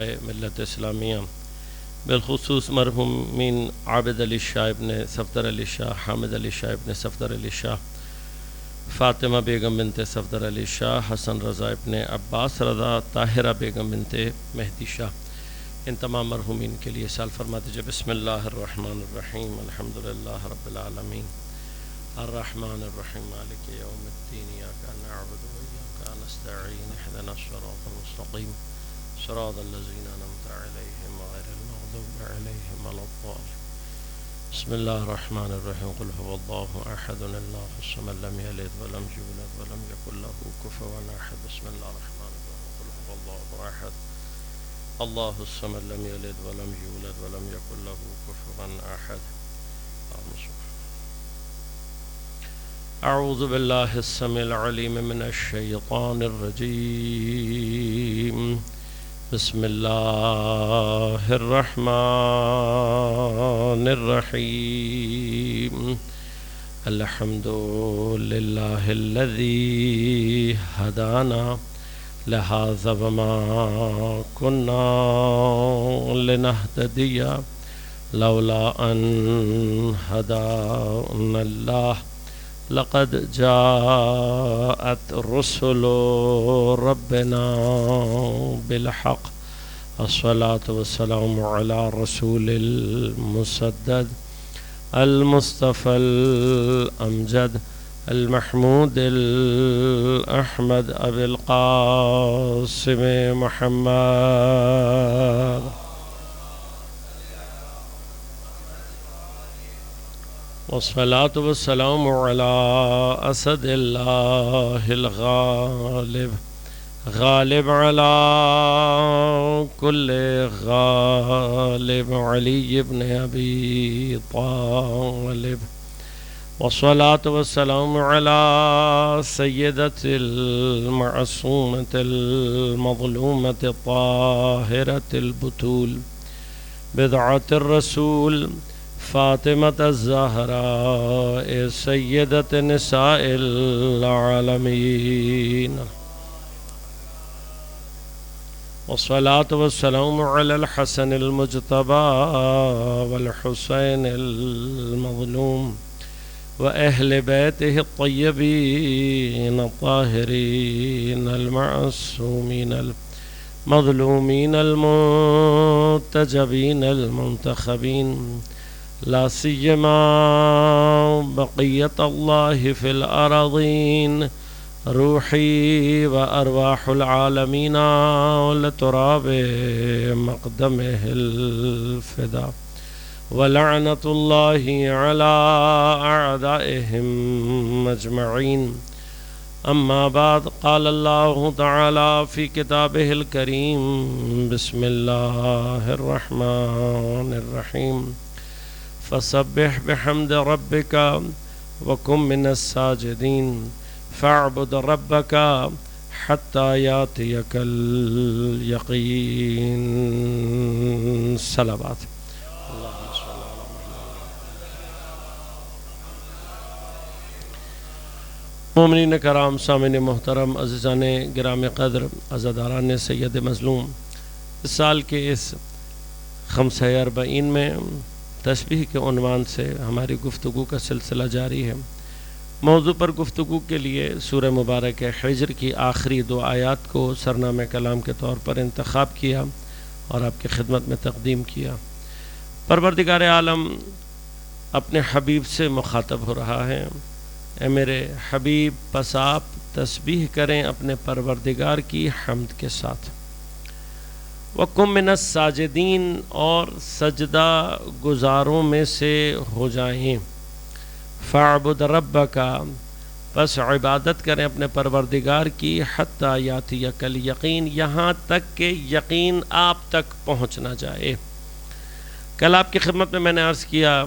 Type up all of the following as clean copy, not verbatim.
ملت اسلامیہ بالخصوص مرحومین عابد علی شاہ ابن صفدر علی شاہ، حامد علی شاہ ابن صفدر علی شاہ، فاطمہ بیگم بنت صفدر علی شاہ، حسن رضا ابن عباس رضا، طاہرہ بیگم بنت مہدی شاہ، ان تمام مرحومین کے لیے سال فرما دیجیے۔ بسم اللہ الرحمن الرحیم، الحمدللہ رب العالمین، الرحمن الرحیم، مالک یوم الدین، ایاک نعبد و ایاک نستعین، اہدنا الصراط المستقیم، صراط الذین انعمت علیہم غیر المغضوب علیہم ولا الضالین۔ بسم اللہ الرحمن الرحیم، قل هو اللہ احد اللہ الصمد لم یلد ولم یولد ولم یکن له کفوا احد۔ بسم اللہ الرحمن الرحیم، قل هو اللہ احد اللہ الصمد لم یلد ولم یولد ولم یکن له کفوا احد۔ اعوذ باللہ السمیع العلیم من الشیطان الرجیم، بسم اللہ الرحمن الرحیم، الحمد للہ الذی ہدانا لہذا وما كنا لنہتدی لولا ان ہدانا اللہ، لقد جاءت رسل ربنا بالحق، الصلاة والسلام على رسول المسدد المصطفى الأمجد المحمود الأحمد أبي القاسم محمد، والصلاة والسلام على أسد الله الغالب، غالب على كل غالب، علي بن أبي طالب، والصلاة والسلام على سيدة المعصومة المظلومة الطاهرة البتول، بضعة الرسول فاطمة الزهراء سيدة نساء العالمين، والصلاة والسلام على الحسن المجتبى والحسين المظلوم وأهل بيته الطيبين الطاهرين المعصومين المظلومين المنتجبين المنتخبين، لا سيما بقية الله في الأراضين، روحي وأرواح العالمين لتراب مقدمه الفداء، ولعنة الله على أعدائهم أجمعين. أما بعد، قال الله تعالى في كتابه الكريم، بسم الله الرحمن الرحيم، فسبح بحمد ربك وكن من الساجدين، فاعبد ربك حتى يأتيك اليقين. صلوات مومنین کرام، سامعین محترم، عزیزان گرام قدر، عزاداران سید مظلوم، اس سال کے اس خمسہ اربعین میں تسبیح کے عنوان سے ہماری گفتگو کا سلسلہ جاری ہے۔ موضوع پر گفتگو کے لیے سورہ مبارک حجر کی آخری 2 آیات کو سرنامہ کلام کے طور پر انتخاب کیا اور آپ کی خدمت میں تقدیم کیا۔ پروردگار عالم اپنے حبیب سے مخاطب ہو رہا ہے، اے میرے حبیب، پس آپ تسبیح کریں اپنے پروردگار کی حمد کے ساتھ، وَقُم مِّنَ السَّاجِدِينَ، اور سجدہ گزاروں میں سے ہو جائیں، فَاعْبُدْ رَبَّكَ، پس عبادت کریں اپنے پروردگار کی، حَتَّى يَأْتِيَكَ الْيَقِينَ، یہاں تک کہ یقین آپ تک پہنچ نہ جائے۔ کل آپ کی خدمت میں نے عرض کیا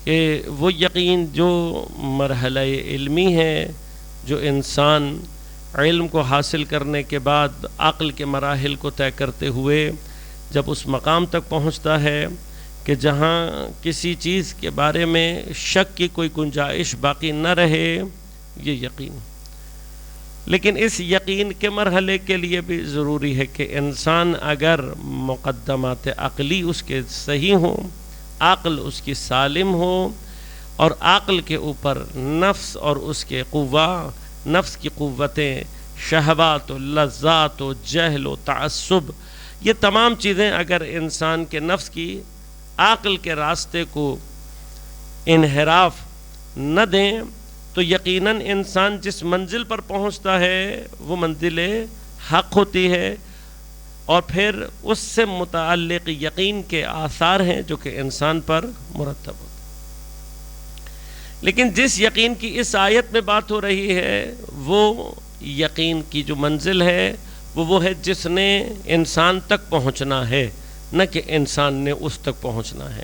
کہ وہ یقین جو مرحلہ علمی ہے، جو انسان علم کو حاصل کرنے کے بعد عقل کے مراحل کو طے کرتے ہوئے جب اس مقام تک پہنچتا ہے کہ جہاں کسی چیز کے بارے میں شک کی کوئی گنجائش باقی نہ رہے، یہ یقین۔ لیکن اس یقین کے مرحلے کے لیے بھی ضروری ہے کہ انسان اگر مقدمات عقلی اس کے صحیح ہوں، عقل اس کی سالم ہو، اور عقل کے اوپر نفس اور اس کے نفس کی قوتیں، شہوات و لذات و جہل و تعصب، یہ تمام چیزیں اگر انسان کے نفس کی عقل کے راستے کو انحراف نہ دیں تو یقیناً انسان جس منزل پر پہنچتا ہے وہ منزل حق ہوتی ہے، اور پھر اس سے متعلق یقین کے آثار ہیں جو کہ انسان پر مرتب ہوتے ہیں۔ لیکن جس یقین کی اس آیت میں بات ہو رہی ہے وہ یقین کی جو منزل ہے وہ ہے جس نے انسان تک پہنچنا ہے، نہ کہ انسان نے اس تک پہنچنا ہے۔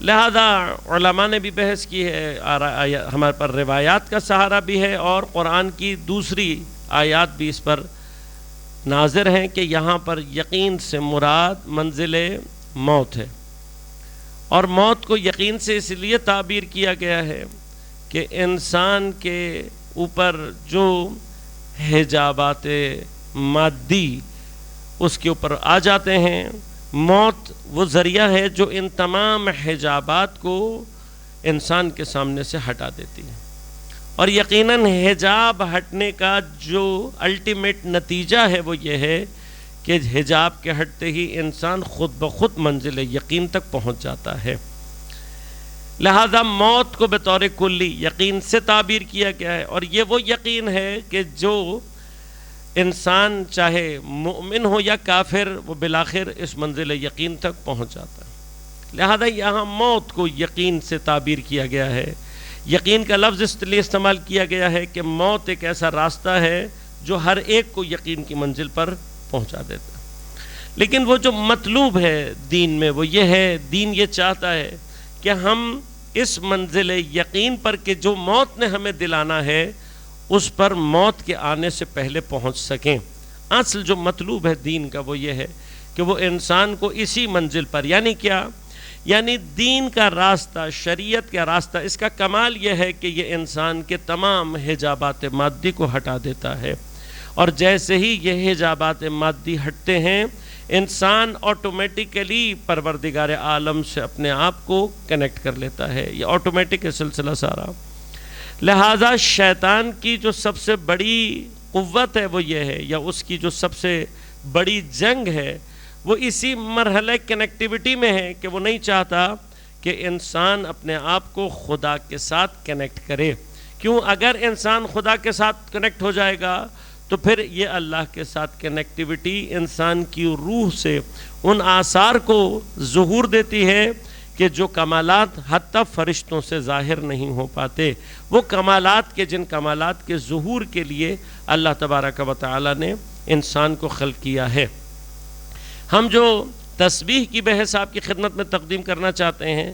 لہذا علماء نے بھی بحث کی ہے، ہمارے پر روایات کا سہارا بھی ہے، اور قرآن کی دوسری آیات بھی اس پر ناظر ہیں کہ یہاں پر یقین سے مراد منزل موت ہے، اور موت کو یقین سے اس لیے تعبیر کیا گیا ہے کہ انسان کے اوپر جو حجابات مادی اس کے اوپر آ جاتے ہیں، موت وہ ذریعہ ہے جو ان تمام حجابات کو انسان کے سامنے سے ہٹا دیتی ہے، اور یقیناً حجاب ہٹنے کا جو الٹیمیٹ نتیجہ ہے وہ یہ ہے کہ حجاب کے ہٹتے ہی انسان خود بخود منزل یقین تک پہنچ جاتا ہے۔ لہذا موت کو بطور کلی یقین سے تعبیر کیا گیا ہے، اور یہ وہ یقین ہے کہ جو انسان چاہے مومن ہو یا کافر وہ بالآخر اس منزل یقین تک پہنچ جاتا ہے۔ لہذا یہاں موت کو یقین سے تعبیر کیا گیا ہے۔ یقین کا لفظ اس لیے استعمال کیا گیا ہے کہ موت ایک ایسا راستہ ہے جو ہر ایک کو یقین کی منزل پر پہنچا دیتا ہے۔ لیکن وہ جو مطلوب ہے دین میں وہ یہ ہے، دین یہ چاہتا ہے کہ ہم اس منزل یقین پر کہ جو موت نے ہمیں دلانا ہے اس پر موت کے آنے سے پہلے پہنچ سکیں۔ اصل جو مطلوب ہے دین کا وہ یہ ہے کہ وہ انسان کو اسی منزل پر، یعنی کیا؟ یعنی دین کا راستہ، شریعت کا راستہ، اس کا کمال یہ ہے کہ یہ انسان کے تمام حجابات مادی کو ہٹا دیتا ہے، اور جیسے ہی یہ حجابات مادی ہٹتے ہیں انسان آٹومیٹیکلی پروردگار عالم سے اپنے آپ کو کنیکٹ کر لیتا ہے۔ یہ آٹومیٹک ہے سلسلہ سارا۔ لہذا شیطان کی جو سب سے بڑی قوت ہے وہ یہ ہے، یا اس کی جو سب سے بڑی جنگ ہے وہ اسی مرحلہ کنیکٹیوٹی میں ہے کہ وہ نہیں چاہتا کہ انسان اپنے آپ کو خدا کے ساتھ کنیکٹ کرے۔ کیوں؟ اگر انسان خدا کے ساتھ کنیکٹ ہو جائے گا تو پھر یہ اللہ کے ساتھ کنیکٹیوٹی انسان کی روح سے ان آثار کو ظہور دیتی ہے کہ جو کمالات حتی فرشتوں سے ظاہر نہیں ہو پاتے، وہ کمالات کے جن کمالات کے ظہور کے لیے اللہ تبارک و تعالی نے انسان کو خلق کیا ہے۔ ہم جو تسبیح کی بحث آپ کی خدمت میں تقدیم کرنا چاہتے ہیں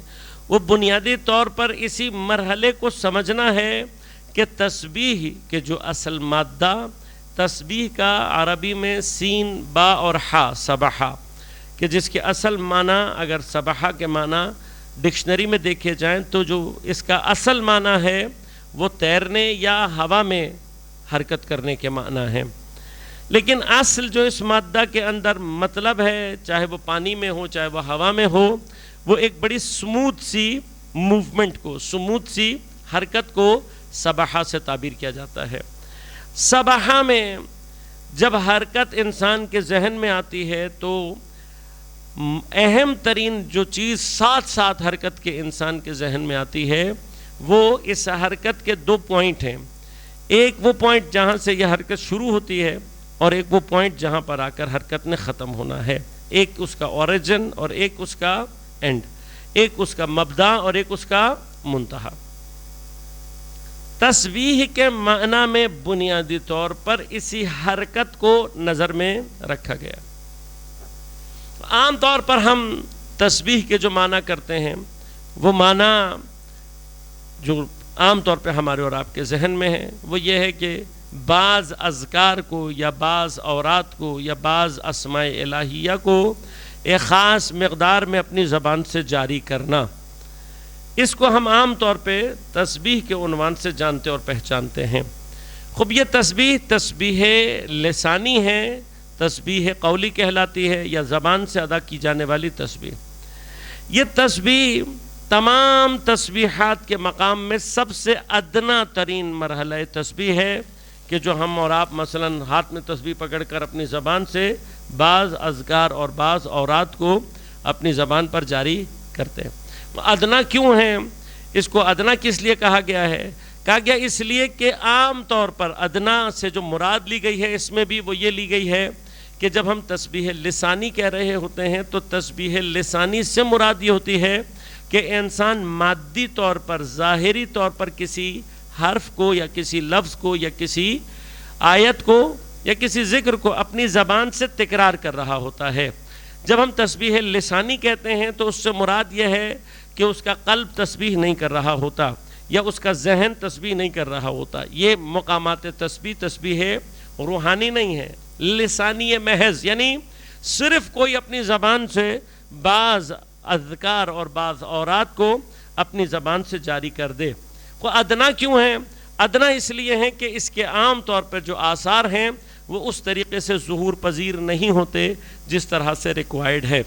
وہ بنیادی طور پر اسی مرحلے کو سمجھنا ہے کہ تسبیح کے جو اصل مادہ، تسبیح کا عربی میں سین، با اور ہا، سبحہ، کہ جس کے اصل معنی اگر سبحہ کے معنی ڈکشنری میں دیکھے جائیں تو جو اس کا اصل معنی ہے وہ تیرنے یا ہوا میں حرکت کرنے کے معنی ہے، لیکن اصل جو اس مادہ کے اندر مطلب ہے، چاہے وہ پانی میں ہو چاہے وہ ہوا میں ہو، وہ ایک بڑی سموتھ سی موومنٹ کو، سموتھ سی حرکت کو سبحہ سے تعبیر کیا جاتا ہے۔ سبحہ میں جب حرکت انسان کے ذہن میں آتی ہے تو اہم ترین جو چیز ساتھ ساتھ حرکت کے انسان کے ذہن میں آتی ہے وہ اس حرکت کے دو پوائنٹ ہیں، ایک وہ پوائنٹ جہاں سے یہ حرکت شروع ہوتی ہے اور ایک وہ پوائنٹ جہاں پر آ کر حرکت نے ختم ہونا ہے، ایک اس کا اوریجن اور ایک اس کا اینڈ، ایک اس کا مبدا اور ایک اس کا منتہا۔ تسبیح کے معنی میں بنیادی طور پر اسی حرکت کو نظر میں رکھا گیا۔ عام طور پر ہم تسبیح کے جو معنی کرتے ہیں وہ معنی جو عام طور پہ ہمارے اور آپ کے ذہن میں ہے وہ یہ ہے کہ بعض اذکار کو یا بعض اورات کو یا بعض اسماء الہیہ کو ایک خاص مقدار میں اپنی زبان سے جاری کرنا، اس کو ہم عام طور پہ تسبیح کے عنوان سے جانتے اور پہچانتے ہیں۔ خوب یہ تسبیح تسبیح لسانی ہے، تسبیح قولی کہلاتی ہے، یا زبان سے ادا کی جانے والی تسبیح. یہ تسبیح تمام تسبیحات کے مقام میں سب سے ادنا ترین مرحلہ تسبیح ہے کہ جو ہم اور آپ مثلا ہاتھ میں تسبیح پکڑ کر اپنی زبان سے بعض اذکار اور بعض اورات کو اپنی زبان پر جاری کرتے ہیں. ادنا کیوں ہے؟ اس کو ادنا کس لیے کہا گیا ہے؟ کہا گیا اس لیے کہ عام طور پر ادنا سے جو مراد لی گئی ہے اس میں بھی وہ یہ لی گئی ہے کہ جب ہم تسبیح لسانی کہہ رہے ہوتے ہیں تو تسبیح لسانی سے مراد یہ ہوتی ہے کہ انسان مادی طور پر ظاہری طور پر کسی حرف کو یا کسی لفظ کو یا کسی آیت کو یا کسی ذکر کو اپنی زبان سے تکرار کر رہا ہوتا ہے. جب ہم تسبیح لسانی کہتے ہیں تو اس سے مراد یہ ہے کہ اس کا قلب تسبیح نہیں کر رہا ہوتا یا اس کا ذہن تسبیح نہیں کر رہا ہوتا. یہ مقامات تسبیح روحانی نہیں ہے، لسانی محض، یعنی صرف کوئی اپنی زبان سے بعض اذکار اور بعض اورات کو اپنی زبان سے جاری کر دے. وہ ادنا کیوں ہے؟ ادنا اس لیے ہے کہ اس کے عام طور پر جو آثار ہیں وہ اس طریقے سے ظہور پذیر نہیں ہوتے جس طرح سے ریکوائرڈ ہے.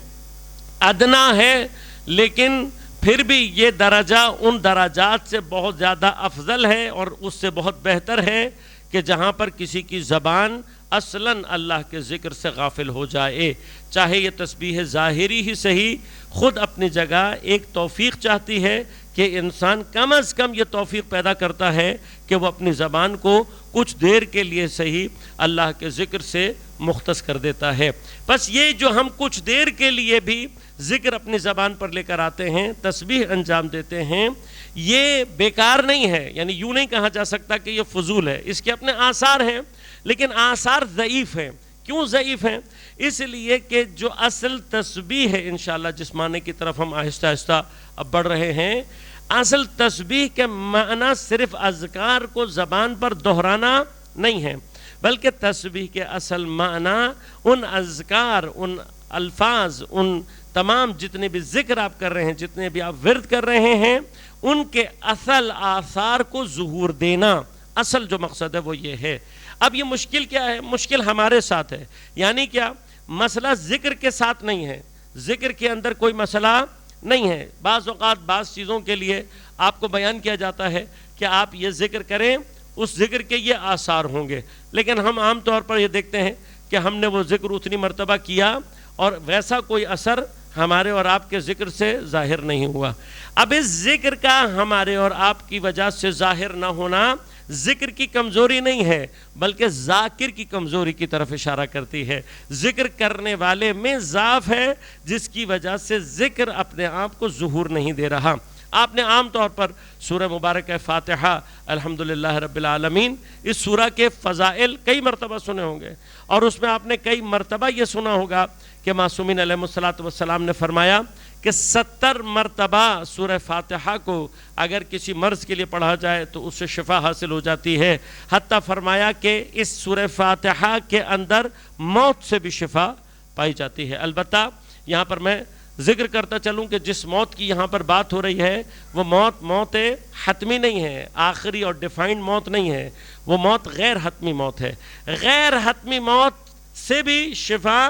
ادنا ہے لیکن پھر بھی یہ درجہ ان درجات سے بہت زیادہ افضل ہے اور اس سے بہت بہتر ہے کہ جہاں پر کسی کی زبان اصلاً اللہ کے ذکر سے غافل ہو جائے. چاہے یہ تسبیح ظاہری ہی صحیح، خود اپنی جگہ ایک توفیق چاہتی ہے کہ انسان کم از کم یہ توفیق پیدا کرتا ہے کہ وہ اپنی زبان کو کچھ دیر کے لیے صحیح اللہ کے ذکر سے مختص کر دیتا ہے. بس یہ جو ہم کچھ دیر کے لیے بھی ذکر اپنی زبان پر لے کر آتے ہیں، تسبیح انجام دیتے ہیں، یہ بیکار نہیں ہے. یعنی یوں نہیں کہا جا سکتا کہ یہ فضول ہے، اس کے اپنے آثار ہیں لیکن آثار ضعیف ہیں. کیوں ضعیف ہیں؟ اس لیے کہ جو اصل تسبیح ہے، انشاءاللہ جس معنی کی طرف ہم آہستہ آہستہ اب بڑھ رہے ہیں، اصل تسبیح کے معنی صرف اذکار کو زبان پر دہرانا نہیں ہے، بلکہ تسبیح کے اصل معنی ان اذکار، ان الفاظ، ان تمام جتنے بھی ذکر آپ کر رہے ہیں، جتنے بھی آپ ورد کر رہے ہیں، ان کے اصل آثار کو ظہور دینا. اصل جو مقصد ہے وہ یہ ہے. اب یہ مشکل کیا ہے؟ مشکل ہمارے ساتھ ہے. یعنی کیا؟ مسئلہ ذکر کے ساتھ نہیں ہے، ذکر کے اندر کوئی مسئلہ نہیں ہے. بعض اوقات بعض چیزوں کے لیے آپ کو بیان کیا جاتا ہے کہ آپ یہ ذکر کریں، اس ذکر کے یہ آثار ہوں گے، لیکن ہم عام طور پر یہ دیکھتے ہیں کہ ہم نے وہ ذکر اتنی مرتبہ کیا اور ویسا کوئی اثر ہمارے اور آپ کے ذکر سے ظاہر نہیں ہوا. اب اس ذکر کا ہمارے اور آپ کی وجہ سے ظاہر نہ ہونا ذکر کی کمزوری نہیں ہے، بلکہ ذاکر کی کمزوری کی طرف اشارہ کرتی ہے. ذکر کرنے والے میں ضعف ہے جس کی وجہ سے ذکر اپنے آپ کو ظہور نہیں دے رہا. آپ نے عام طور پر سورہ مبارکہ فاتحہ الحمدللہ رب العالمین، اس سورہ کے فضائل کئی مرتبہ سنے ہوں گے، اور اس میں آپ نے کئی مرتبہ یہ سنا ہوگا کہ معصومین علیہ الصلاۃ نے فرمایا کہ 70 مرتبہ سورہ فاتحہ کو اگر کسی مرض کے لیے پڑھا جائے تو اس سے شفا حاصل ہو جاتی ہے. حتیٰ فرمایا کہ اس سورہ فاتحہ کے اندر موت سے بھی شفا پائی جاتی ہے. البتہ یہاں پر میں ذکر کرتا چلوں کہ جس موت کی یہاں پر بات ہو رہی ہے وہ موت حتمی نہیں ہے، آخری اور ڈیفائنڈ موت نہیں ہے، وہ موت غیر حتمی موت ہے. غیر حتمی موت سے بھی شفا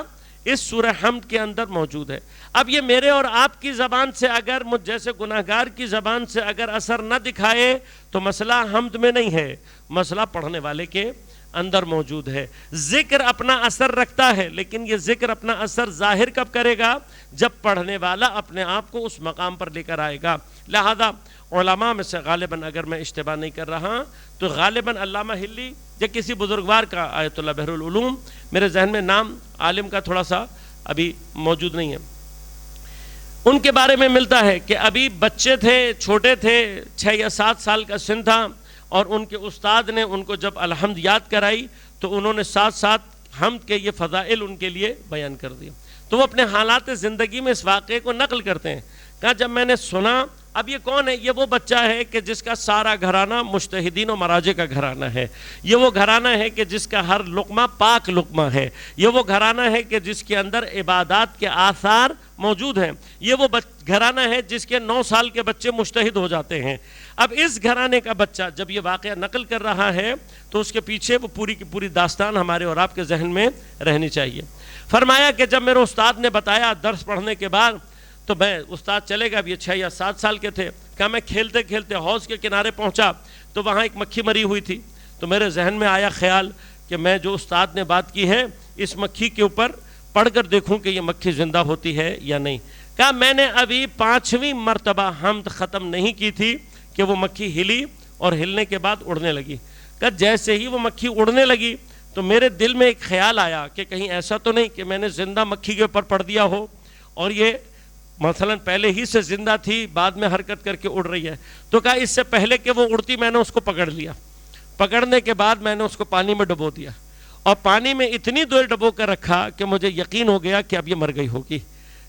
اس سورہ حمد کے اندر موجود ہے. اب یہ میرے اور آپ کی زبان سے اگر مجھ جیسے گناہگار کی زبان سے اگر اثر نہ دکھائے تو مسئلہ حمد میں نہیں ہے، مسئلہ پڑھنے والے کے اندر موجود ہے. ذکر اپنا اثر رکھتا ہے، لیکن یہ ذکر اپنا اثر ظاہر کب کرے گا؟ جب پڑھنے والا اپنے آپ کو اس مقام پر لے کر آئے گا. لہذا علماء میں سے غالباً اگر میں اشتباہ نہیں کر رہا تو غالباً علامہ ہلی یا کسی بزرگوار کا، آیت اللہ بحر العلوم، میرے ذہن میں نام عالم کا تھوڑا سا ابھی موجود نہیں ہے، ان کے بارے میں ملتا ہے کہ ابھی بچے تھے، چھوٹے تھے، 6 یا 7 سال کا سن تھا، اور ان کے استاد نے ان کو جب الحمد یاد کرائی تو انہوں نے ساتھ ساتھ حمد کے یہ فضائل ان کے لیے بیان کر دیے. تو وہ اپنے حالات زندگی میں اس واقعے کو نقل کرتے ہیں. کہا جب میں نے سنا اب یہ کون ہے؟ یہ وہ بچہ ہے کہ جس کا سارا گھرانہ مجتہدین و مراجع کا گھرانہ ہے، یہ وہ گھرانہ ہے کہ جس کا ہر لقمہ پاک لقمہ ہے، یہ وہ گھرانہ ہے کہ جس کے اندر عبادات کے آثار موجود ہیں، یہ وہ گھرانہ ہے جس کے 9 سال کے بچے مجتہد ہو جاتے ہیں۔ اب اس گھرانے کا بچہ جب یہ واقعہ نقل کر رہا ہے تو اس کے پیچھے وہ پوری کی پوری داستان ہمارے اور آپ کے ذہن میں رہنی چاہیے۔ فرمایا کہ جب میرے استاد نے بتایا درس پڑھنے کے بعد، تو میں استاد چلے گا، اب یہ 6 یا 7 سال کے تھے، کہا میں کھیلتے کھیلتے حوض کے کنارے پہنچا تو وہاں ایک مکھی مری ہوئی تھی، تو میرے ذہن میں آیا خیال کہ میں جو استاد نے بات کی ہے اس مکھی کے اوپر پڑھ کر دیکھوں کہ یہ مکھی زندہ ہوتی ہے یا نہیں۔ کہا میں نے ابھی 5ویں مرتبہ حمد ختم نہیں کی تھی کہ وہ مکھی ہلی اور ہلنے کے بعد اڑنے لگی۔ کہا جیسے ہی وہ مکھی اڑنے لگی تو میرے دل میں ایک خیال آیا کہ کہیں ایسا تو نہیں کہ میں نے زندہ مکھی کے اوپر پڑھ دیا ہو اور یہ مثلا پہلے ہی سے زندہ تھی بعد میں حرکت کر کے اڑ رہی ہے۔ تو کہا اس سے پہلے کہ وہ اڑتی میں نے اس کو پکڑ لیا، پکڑنے کے بعد میں نے اس کو پانی میں ڈبو دیا اور پانی میں اتنی دیر ڈبو کر رکھا کہ مجھے یقین ہو گیا کہ اب یہ مر گئی ہوگی۔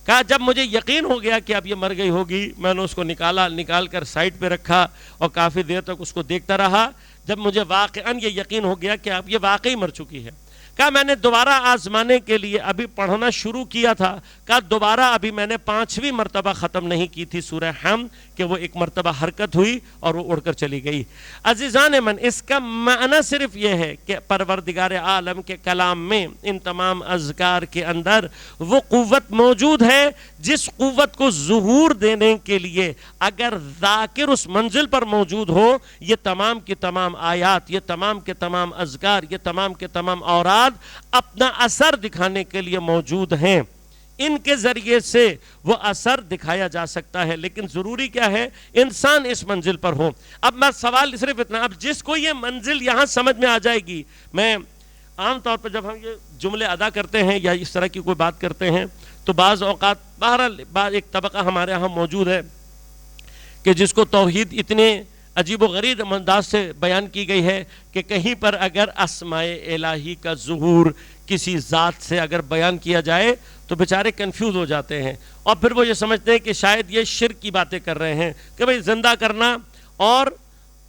کہا جب مجھے یقین ہو گیا کہ اب یہ مر گئی ہوگی میں نے اس کو نکال کر سائڈ پہ رکھا اور کافی دیر تک اس کو دیکھتا رہا، جب مجھے واقعاً یہ یقین ہو گیا کہ اب یہ واقعی مر چکی ہے۔ کہا میں نے دوبارہ آزمانے کے لیے ابھی پڑھنا شروع کیا تھا، کہا دوبارہ ابھی میں نے 5ویں مرتبہ ختم نہیں کی تھی سورہ حمد کہ وہ ایک مرتبہ حرکت ہوئی اور وہ اڑ کر چلی گئی۔ عزیزان من، اس کا معنی صرف یہ ہے کہ پروردگار عالم کے کلام میں ان تمام اذکار کے اندر وہ قوت موجود ہے جس قوت کو ظہور دینے کے لیے اگر ذاکر اس منزل پر موجود ہو، یہ تمام کی تمام آیات، یہ تمام کے تمام اذکار، یہ تمام کے تمام اوراد اپنا اثر دکھانے کے لیے موجود ہیں۔ ان کے ذریعے سے وہ اثر دکھایا جا سکتا ہے، لیکن ضروری کیا ہے؟ انسان اس منزل پر ہو۔ اب میں سوال صرف اتنا، اب جس کو یہ منزل یہاں سمجھ میں آ جائے گی، میں عام طور پر جب ہم یہ جملے ادا کرتے ہیں یا اس طرح کی کوئی بات کرتے ہیں تو بعض اوقات بہرحال ایک طبقہ ہمارے ہاں موجود ہے کہ جس کو توحید اتنے عجیب و غریب انداز سے بیان کی گئی ہے کہ کہیں پر اگر اسماء الہی کا ظہور کسی ذات سے اگر بیان کیا جائے تو بیچارے کنفیوز ہو جاتے ہیں اور پھر وہ یہ سمجھتے ہیں کہ شاید یہ شرک کی باتیں کر رہے ہیں کہ بھئی زندہ کرنا اور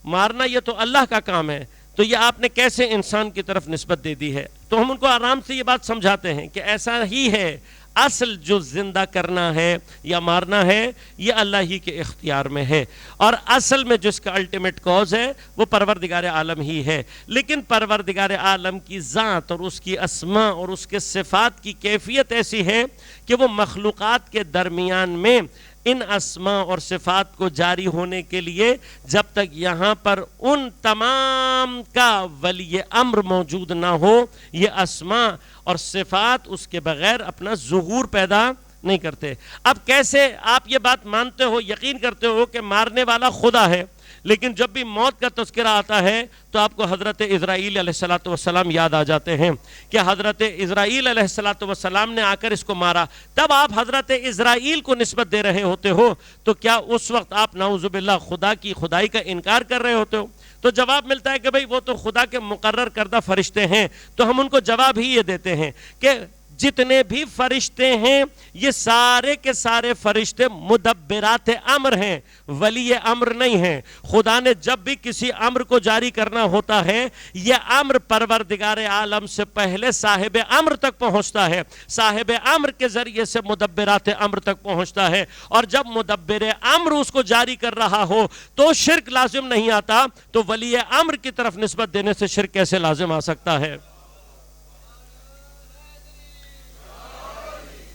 مارنا یہ تو اللہ کا کام ہے، تو یہ آپ نے کیسے انسان کی طرف نسبت دے دی ہے؟ تو ہم ان کو آرام سے یہ بات سمجھاتے ہیں کہ ایسا ہی ہے، اصل جو زندہ کرنا ہے یا مارنا ہے یہ اللہ ہی کے اختیار میں ہے، اور اصل میں جس کا الٹیمیٹ کاز ہے وہ پروردگار عالم ہی ہے۔ لیکن پروردگار عالم کی ذات اور اس کی اسماء اور اس کے صفات کی کیفیت ایسی ہے کہ وہ مخلوقات کے درمیان میں ان اسماء اور صفات کو جاری ہونے کے لیے جب تک یہاں پر ان تمام کا ولی امر موجود نہ ہو، یہ اسماء اور صفات اس کے بغیر اپنا ظہور پیدا نہیں کرتے۔ اب کیسے آپ یہ بات مانتے ہو، یقین کرتے ہو کہ مارنے والا خدا ہے، لیکن جب بھی موت کا تذکرہ آتا ہے تو آپ کو حضرت اسرائیل علیہ السلام یاد آ جاتے ہیں کہ حضرت اسرائیل علیہ السلام نے آ کر اس کو مارا، تب آپ حضرت اسرائیل کو نسبت دے رہے ہوتے ہو، تو کیا اس وقت آپ نعوذ باللہ خدا کی خدائی کا انکار کر رہے ہوتے ہو؟ تو جواب ملتا ہے کہ بھئی وہ تو خدا کے مقرر کردہ فرشتے ہیں، تو ہم ان کو جواب ہی یہ دیتے ہیں کہ جتنے بھی فرشتے ہیں یہ سارے کے سارے فرشتے مدبرات امر ہیں، ولی امر نہیں ہیں۔ خدا نے جب بھی کسی امر کو جاری کرنا ہوتا ہے یہ امر پروردگار عالم سے پہلے صاحب امر تک پہنچتا ہے، صاحب امر کے ذریعے سے مدبرات امر تک پہنچتا ہے، اور جب مدبر امر اس کو جاری کر رہا ہو تو شرک لازم نہیں آتا، تو ولی امر کی طرف نسبت دینے سے شرک کیسے لازم آ سکتا ہے؟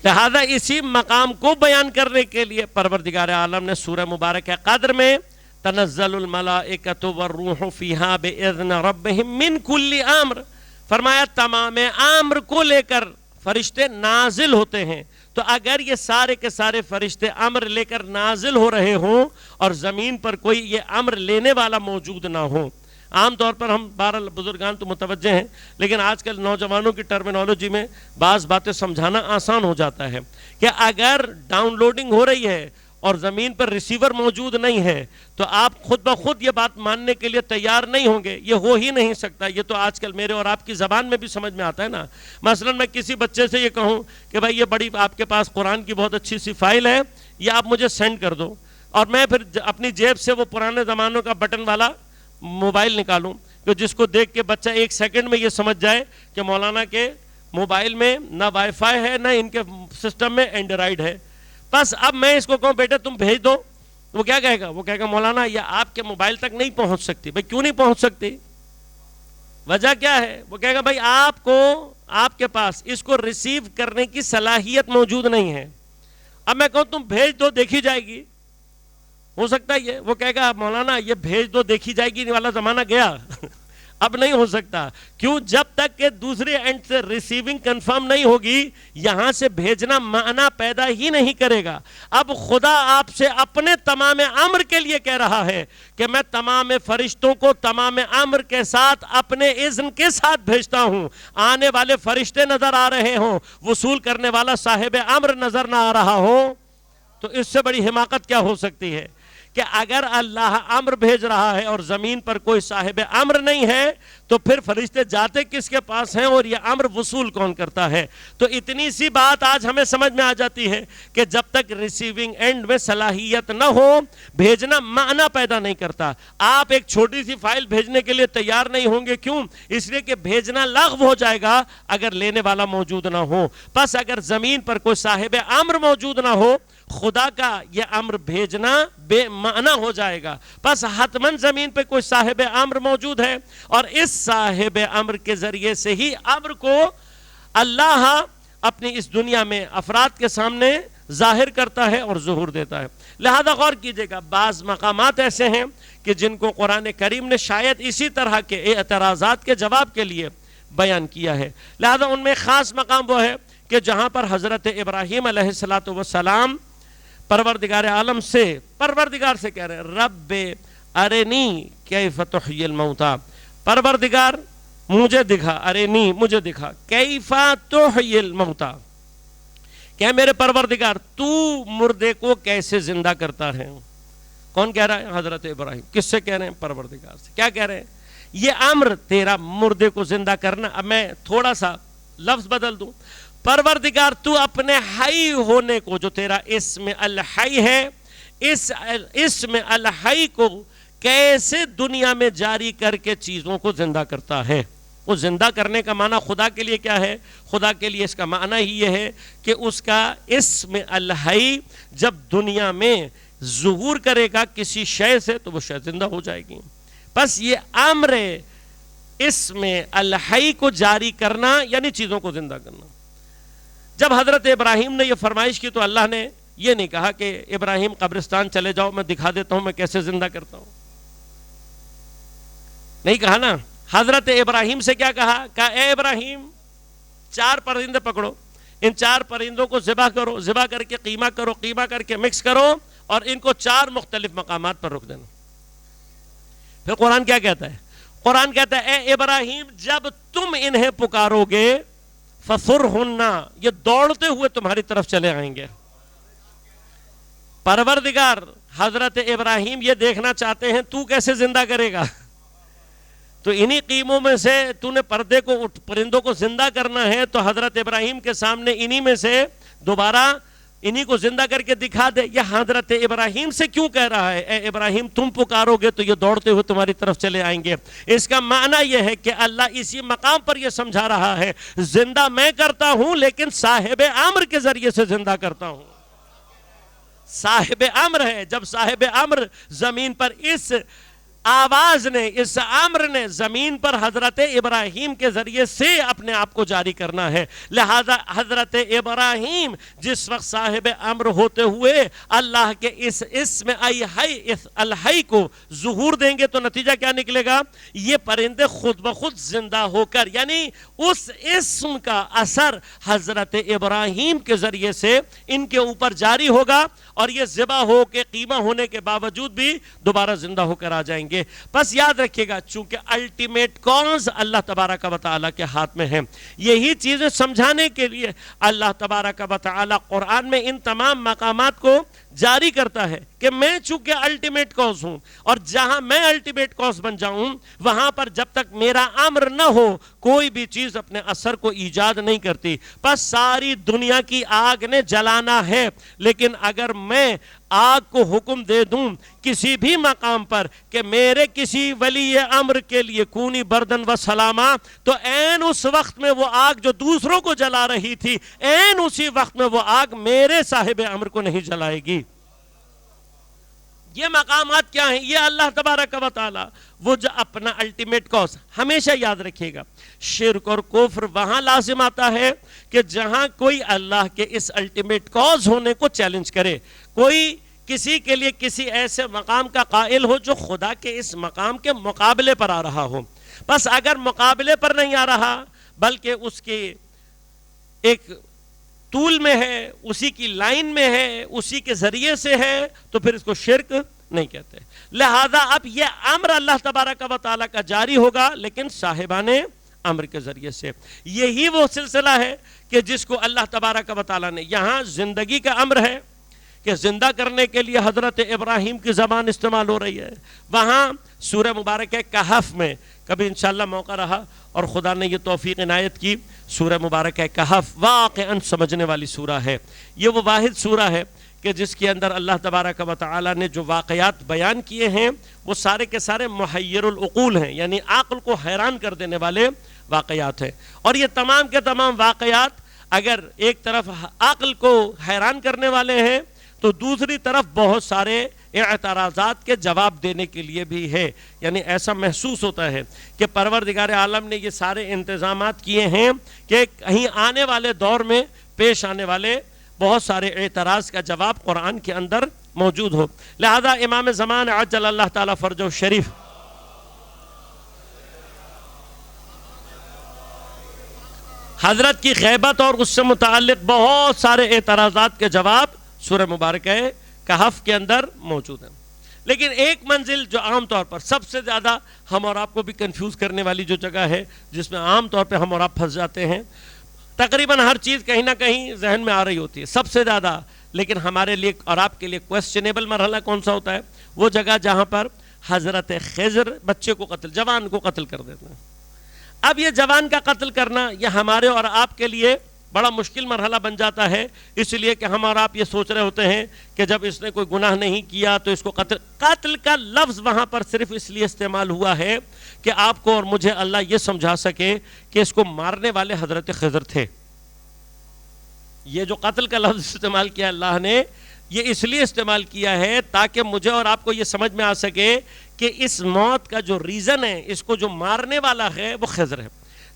لہذا اسی مقام کو بیان کرنے کے لیے پروردگار عالم نے سورہ مبارک قدر میں تنزل الملائکۃ والروح فیہا باذن ربہم من کل امر، فرمایا تمام امر کو لے کر فرشتے نازل ہوتے ہیں۔ تو اگر یہ سارے کے سارے فرشتے امر لے کر نازل ہو رہے ہوں اور زمین پر کوئی یہ امر لینے والا موجود نہ ہو، عام طور پر ہم بہرحال بزرگان تو متوجہ ہیں لیکن آج کل نوجوانوں کی ٹرمینالوجی میں بعض باتیں سمجھانا آسان ہو جاتا ہے کہ اگر ڈاؤن لوڈنگ ہو رہی ہے اور زمین پر ریسیور موجود نہیں ہے تو آپ خود بخود یہ بات ماننے کے لیے تیار نہیں ہوں گے، یہ ہو ہی نہیں سکتا۔ یہ تو آج کل میرے اور آپ کی زبان میں بھی سمجھ میں آتا ہے نا۔ مثلا میں کسی بچے سے یہ کہوں کہ بھائی یہ بڑی آپ کے پاس قرآن کی بہت اچھی سی فائل ہے، یہ آپ مجھے سینڈ کر دو، اور میں پھر اپنی جیب سے وہ پرانے زمانوں کا بٹن والا موبائل نکالوں کہ جس کو دیکھ کے بچہ 1 سیکنڈ میں یہ سمجھ جائے کہ مولانا کے موبائل میں نہ وائی فائی ہے نہ ان کے سسٹم میں اینڈرائڈ ہے. بس اب میں اس کو کہوں بیٹا تم بھیج دو، وہ کیا کہے گا؟ وہ کہے گا مولانا یہ آپ کے موبائل تک نہیں پہنچ سکتی. بھائی کیوں نہیں پہنچ سکتی؟ وجہ کیا ہے؟ وہ کہے گا بھائی آپ کے پاس اس کو ریسیو کرنے کی صلاحیت موجود نہیں ہے. اب میں کہوں تم بھیج دو دیکھی جائے گی، ہو سکتا ہے یہ؟ وہ کہے گا مولانا یہ بھیج دو دیکھی جائے گی والا زمانہ گیا اب نہیں ہو سکتا. کیوں؟ جب تک کہ دوسرے اینڈ سے ریسیونگ کنفرم نہیں ہوگی یہاں سے بھیجنا معنی پیدا ہی نہیں کرے گا. اب خدا آپ سے اپنے تمام امر کے لیے کہہ رہا ہے کہ میں تمام فرشتوں کو تمام امر کے ساتھ اپنے اذن کے ساتھ بھیجتا ہوں. آنے والے فرشتے نظر آ رہے ہوں، وصول کرنے والا صاحب امر نظر نہ آ رہا ہو، تو اس سے بڑی حماقت کیا ہو سکتی ہے کہ اگر اللہ امر بھیج رہا ہے اور زمین پر کوئی صاحب امر نہیں ہے تو پھر فرشتے جاتے کس کے پاس ہیں اور یہ امر وصول کون کرتا ہے؟ تو اتنی سی بات آج ہمیں سمجھ میں آ جاتی ہے کہ جب تک ریسیونگ اینڈ میں صلاحیت نہ ہو بھیجنا معنی پیدا نہیں کرتا. آپ ایک چھوٹی سی فائل بھیجنے کے لیے تیار نہیں ہوں گے. کیوں؟ اس لیے کہ بھیجنا لغو ہو جائے گا اگر لینے والا موجود نہ ہو. بس اگر زمین پر کوئی صاحب امر موجود نہ ہو خدا کا یہ امر بھیجنا بے معنی ہو جائے گا. بس حتماً زمین پہ کوئی صاحب امر موجود ہے اور اس صاحب امر کے ذریعے سے ہی امر کو اللہ اپنی اس دنیا میں افراد کے سامنے ظاہر کرتا ہے اور ظہور دیتا ہے. لہذا غور کیجئے گا، بعض مقامات ایسے ہیں کہ جن کو قرآن کریم نے شاید اسی طرح کے اعتراضات کے جواب کے لیے بیان کیا ہے. لہذا ان میں خاص مقام وہ ہے کہ جہاں پر حضرت ابراہیم علیہ السلام پروردگار عالم سے پروردگار سے کہہ رہے ہیں رب ارنی کیف تحیی الموتى، پروردگار مجھے دکھا، ارنی مجھے دکھا، کیف تحیی الموتى، کہ میرے پروردگار تو مردے کو کیسے زندہ کرتا ہے. کون کہہ رہا ہے؟ حضرت ابراہیم. کس سے کہہ رہے ہیں؟ پروردگار سے. کیا کہہ رہے ہیں؟ یہ امر تیرا مردے کو زندہ کرنا. اب میں تھوڑا سا لفظ بدل دوں، پروردگار تو اپنے حی ہونے کو جو تیرا اسم الحی ہے، اس اسم الحی کو کیسے دنیا میں جاری کر کے چیزوں کو زندہ کرتا ہے. وہ زندہ کرنے کا معنی خدا کے لیے کیا ہے؟ خدا کے لیے اس کا معنی ہی یہ ہے کہ اس کا اسم الحی جب دنیا میں ظہور کرے گا کسی شے سے تو وہ شے زندہ ہو جائے گی. بس یہ امر اسم الحی کو جاری کرنا یعنی چیزوں کو زندہ کرنا. جب حضرت ابراہیم نے یہ فرمائش کی تو اللہ نے یہ نہیں کہا کہ ابراہیم قبرستان چلے جاؤ میں دکھا دیتا ہوں میں کیسے زندہ کرتا ہوں. نہیں کہا نا. حضرت ابراہیم سے کیا کہا؟ کہا اے ابراہیم 4 پرندے پکڑو، ان 4 پرندوں کو ذبح کرو، ذبح کر کے قیمہ کرو، قیمہ کر کے مکس کرو اور ان کو 4 مختلف مقامات پر رکھ دینا. پھر قرآن کیا کہتا ہے؟ قرآن کہتا ہے اے ابراہیم جب تم انہیں پکارو گے فَثُرْهُنَّ، یہ دوڑتے ہوئے تمہاری طرف چلے آئیں گے. پروردگار حضرت ابراہیم یہ دیکھنا چاہتے ہیں تو کیسے زندہ کرے گا. تو انہی قیموں میں سے تو نے پرندوں کو زندہ کرنا ہے تو حضرت ابراہیم کے سامنے انہی میں سے دوبارہ انہی کو زندہ کر کے دکھا دے. یہ حضرت ابراہیم سے کیوں کہہ رہا ہے اے ابراہیم تم پکارو گے تو یہ دوڑتے ہوئے تمہاری طرف چلے آئیں گے؟ اس کا معنی یہ ہے کہ اللہ اسی مقام پر یہ سمجھا رہا ہے زندہ میں کرتا ہوں لیکن صاحب امر کے ذریعے سے زندہ کرتا ہوں. صاحب امر ہے. جب صاحب امر زمین پر اس آواز نے، اس امر نے زمین پر حضرت ابراہیم کے ذریعے سے اپنے آپ کو جاری کرنا ہے. لہذا حضرت ابراہیم جس وقت صاحب امر ہوتے ہوئے اللہ کے اس اسم الحی کو ظہور دیں گے تو نتیجہ کیا نکلے گا؟ یہ پرندے خود بخود زندہ ہو کر، یعنی اس اسم کا اثر حضرت ابراہیم کے ذریعے سے ان کے اوپر جاری ہوگا اور یہ ذبح ہو کے قیمہ ہونے کے باوجود بھی دوبارہ زندہ ہو کر آ جائیں گے. بس یاد رکھیے گا چونکہ الٹیمیٹ کاز اللہ تبارک و تعالیٰ کے ہاتھ میں ہیں. یہی چیزیں سمجھانے کے لیے اللہ تبارک و تعالیٰ قرآن میں ان تمام مقامات کو جاری کرتا ہے کہ میں چونکہ الٹیمیٹ کاز ہوں اور جہاں میں الٹیمیٹ کاز بن جاؤں وہاں پر جب تک میرا امر نہ ہو کوئی بھی چیز اپنے اثر کو ایجاد نہیں کرتی. بس ساری دنیا کی آگ نے جلانا ہے، لیکن اگر میں آگ کو حکم دے دوں کسی بھی مقام پر کہ میرے کسی ولی امر کے لیے کونی بردن و سلامہ، تو عین اس وقت میں وہ آگ جو دوسروں کو جلا رہی تھی، عین اسی وقت میں وہ آگ میرے صاحب امر کو نہیں جلائے گی. یہ مقامات کیا ہیں؟ یہ اللہ تبارک و تعالی وہ جو اپنا الٹیمیٹ کاز. ہمیشہ یاد رکھیے گا، شرک اور کفر وہاں لازم آتا ہے کہ جہاں کوئی اللہ کے اس الٹیمیٹ کاز ہونے کو چیلنج کرے، کوئی کسی کے لیے کسی ایسے مقام کا قائل ہو جو خدا کے اس مقام کے مقابلے پر آ رہا ہو. بس اگر مقابلے پر نہیں آ رہا بلکہ اس کے ایک طول میں ہے، اسی کی لائن میں ہے، اسی کے ذریعے سے ہے، تو پھر اس کو شرک نہیں کہتے. لہذا اب یہ امر اللہ تبارک و تعالیٰ کا جاری ہوگا، لیکن صاحبان امر کے ذریعے سے. یہی وہ سلسلہ ہے کہ جس کو اللہ تبارک و تعالیٰ نے یہاں زندگی کا امر ہے کہ زندہ کرنے کے لیے حضرت ابراہیم کی زبان استعمال ہو رہی ہے. وہاں سورہ مبارکہ کہف میں کبھی انشاءاللہ موقع رہا اور خدا نے یہ توفیق عنایت کی، سورہ مبارکہ کہف واقعاً سمجھنے والی سورہ ہے. یہ وہ واحد سورہ ہے کہ جس کے اندر اللہ تبارک و تعالیٰ نے جو واقعات بیان کیے ہیں وہ سارے کے سارے محیر العقول ہیں، یعنی عقل کو حیران کر دینے والے واقعات ہیں. اور یہ تمام کے تمام واقعات اگر ایک طرف عقل کو حیران کرنے والے ہیں تو دوسری طرف بہت سارے اعتراضات کے جواب دینے کے لیے بھی ہے. یعنی ایسا محسوس ہوتا ہے کہ پروردگار عالم نے یہ سارے انتظامات کیے ہیں کہ کہیں آنے والے دور میں پیش آنے والے بہت سارے اعتراض کا جواب قرآن کے اندر موجود ہو. لہذا امام زمان عجل اللہ تعالیٰ فرجہ شریف حضرت کی غیبت اور اس سے متعلق بہت سارے اعتراضات کے جواب سورہ مبارکہ کہف کے اندر موجود ہیں. لیکن ایک منزل جو عام طور پر سب سے زیادہ ہم اور آپ کو بھی کنفیوز کرنے والی جو جگہ ہے، جس میں عام طور پہ ہم اور آپ پھنس جاتے ہیں، تقریباً ہر چیز کہیں نہ کہیں ذہن میں آ رہی ہوتی ہے سب سے زیادہ، لیکن ہمارے لیے اور آپ کے لیے کویسچنیبل مرحلہ کون سا ہوتا ہے؟ وہ جگہ جہاں پر حضرت خضر بچے کو جوان کو قتل کر دیتے ہیں. اب یہ جوان کا قتل کرنا یہ ہمارے اور آپ کے لیے بڑا مشکل مرحلہ بن جاتا ہے، اس لیے کہ ہم اور آپ یہ سوچ رہے ہوتے ہیں کہ جب اس نے کوئی گناہ نہیں کیا تو اس کو قتل کا لفظ وہاں پر صرف اس لیے استعمال ہوا ہے کہ آپ کو اور مجھے اللہ یہ سمجھا سکے کہ اس کو مارنے والے حضرت خضر تھے. یہ جو قتل کا لفظ استعمال کیا اللہ نے، یہ اس لیے استعمال کیا ہے تاکہ مجھے اور آپ کو یہ سمجھ میں آ سکے کہ اس موت کا جو ریزن ہے، اس کو جو مارنے والا ہے وہ خضر ہے.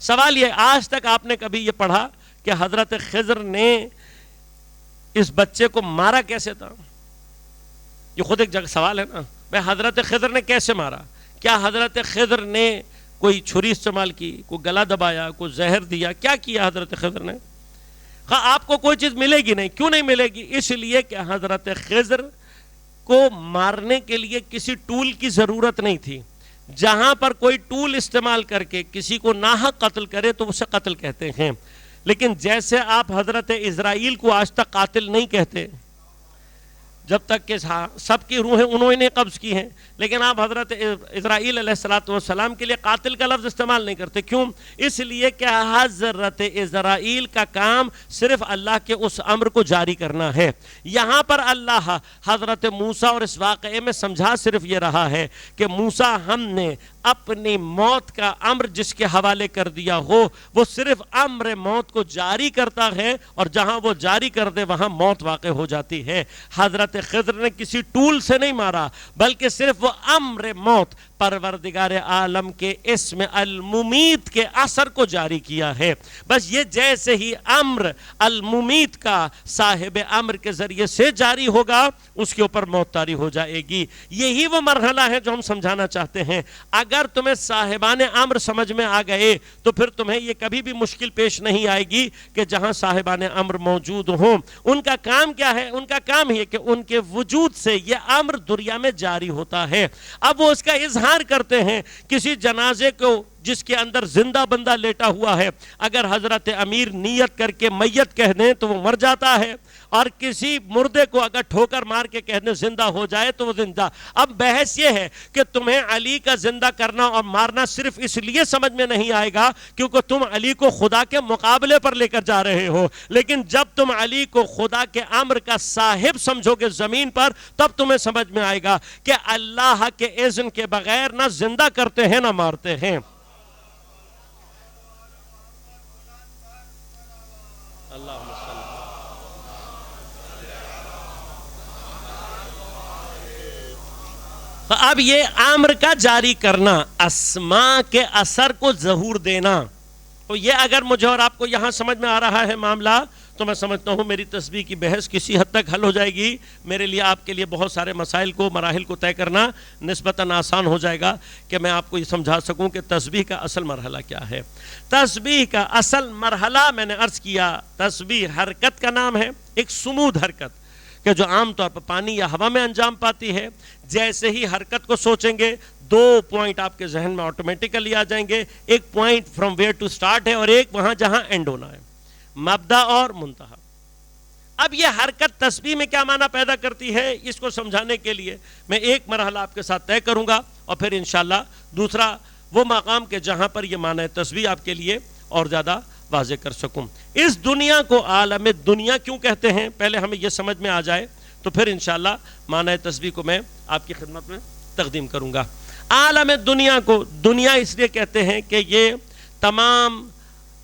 سوال یہ، آج تک آپ نے کبھی یہ پڑھا کہ حضرت خضر نے اس بچے کو مارا کیسے تھا؟ یہ خود ایک جگہ سوال ہے نا، میں حضرت خضر نے کیسے مارا؟ کیا حضرت خضر نے کوئی چھری استعمال کی، کوئی گلا دبایا، کوئی زہر دیا؟ کیا کیا حضرت خضر نے؟ آپ کو کوئی چیز ملے گی نہیں. کیوں نہیں ملے گی؟ اس لیے کہ حضرت خضر کو مارنے کے لیے کسی ٹول کی ضرورت نہیں تھی. جہاں پر کوئی ٹول استعمال کر کے کسی کو ناحق قتل کرے تو اسے قتل کہتے ہیں. لیکن جیسے آپ حضرت اسرائیل کو آج تک قاتل نہیں کہتے جب تک کہ سب کی روحیں انہوں نے قبض کی ہیں، لیکن آپ حضرت اسرائیل علیہ السلام کے لیے قاتل کا لفظ استعمال نہیں کرتے. کیوں؟ اس لیے کہ حضرت اسرائیل کا کام صرف اللہ کے اس امر کو جاری کرنا ہے. یہاں پر اللہ حضرت موسیٰ اور اس واقعے میں سمجھا صرف یہ رہا ہے کہ موسیٰ، ہم نے اپنی موت کا امر جس کے حوالے کر دیا ہو وہ صرف امر موت کو جاری کرتا ہے، اور جہاں وہ جاری کر دے وہاں موت واقع ہو جاتی ہے. حضرت خضر نے کسی ٹول سے نہیں مارا بلکہ صرف وہ امر موت پروردگار عالم کے اسم الممیت کے اثر کو جاری کیا ہے. بس یہ جیسے ہی امر الممیت کا صاحب امر کے ذریعے سے جاری ہوگا اس کے اوپر موت طاری ہو جائے گی. یہی وہ مرحلہ ہے جو ہم سمجھانا چاہتے ہیں. اگر تمہیں صاحبان امر سمجھ میں آ گئے تو پھر تمہیں یہ کبھی بھی مشکل پیش نہیں آئے گی کہ جہاں صاحبان امر موجود ہوں ان کا کام کیا ہے؟ ان کا کام یہ کہ ان کے وجود سے یہ امر دنیا میں جاری ہوتا ہے. اب وہ اس کا اظہار کرتے ہیں. کسی جنازے کو جس کے اندر زندہ بندہ لیٹا ہوا ہے، اگر حضرت امیر نیت کر کے میت کہہ دیں تو وہ مر جاتا ہے، اور کسی مردے کو اگر ٹھوکر مار کے کہہ دیں زندہ ہو جائے تو وہ زندہ۔ اب بحث یہ ہے کہ تمہیں علی کا زندہ کرنا اور مارنا صرف اس لیے سمجھ میں نہیں آئے گا کیونکہ تم علی کو خدا کے مقابلے پر لے کر جا رہے ہو، لیکن جب تم علی کو خدا کے امر کا صاحب سمجھو گے زمین پر، تب تمہیں سمجھ میں آئے گا کہ اللہ کے اذن کے بغیر نہ زندہ کرتے ہیں نہ مارتے ہیں۔ اللہم صلی۔ اب یہ امر کا جاری کرنا، اسماء کے اثر کو ظہور دینا، تو یہ اگر مجھے اور آپ کو یہاں سمجھ میں آ رہا ہے معاملہ، تو میں سمجھتا ہوں میری تسبیح کی بحث کسی حد تک حل ہو جائے گی۔ میرے لیے آپ کے لیے بہت سارے مسائل کو، مراحل کو طے کرنا نسبتاً آسان ہو جائے گا کہ میں آپ کو یہ سمجھا سکوں کہ تسبیح کا اصل مرحلہ کیا ہے۔ تسبیح کا اصل مرحلہ میں نے عرض کیا، تسبیح حرکت کا نام ہے، ایک سمود حرکت کہ جو عام طور پر پانی یا ہوا میں انجام پاتی ہے۔ جیسے ہی حرکت کو سوچیں گے، دو پوائنٹ آپ کے ذہن میں آٹومیٹیکلی آ جائیں گے، ایک point from where to start ہے اور ایک وہاں جہاں اینڈ ہونا ہے، مبدا اور منتہا۔ اب یہ حرکت تسبیح میں کیا معنی پیدا کرتی ہے، اس کو سمجھانے کے لیے میں ایک مرحلہ آپ کے ساتھ طے کروں گا، اور پھر انشاءاللہ دوسرا وہ مقام کے جہاں پر یہ معنی تسبیح آپ کے لیے اور زیادہ واضح کر سکوں۔ اس دنیا کو عالم دنیا کیوں کہتے ہیں، پہلے ہمیں یہ سمجھ میں آ جائے تو پھر انشاءاللہ معنی تسبیح کو میں آپ کی خدمت میں تقدیم کروں گا۔ عالم دنیا کو دنیا اس لیے کہتے ہیں کہ یہ تمام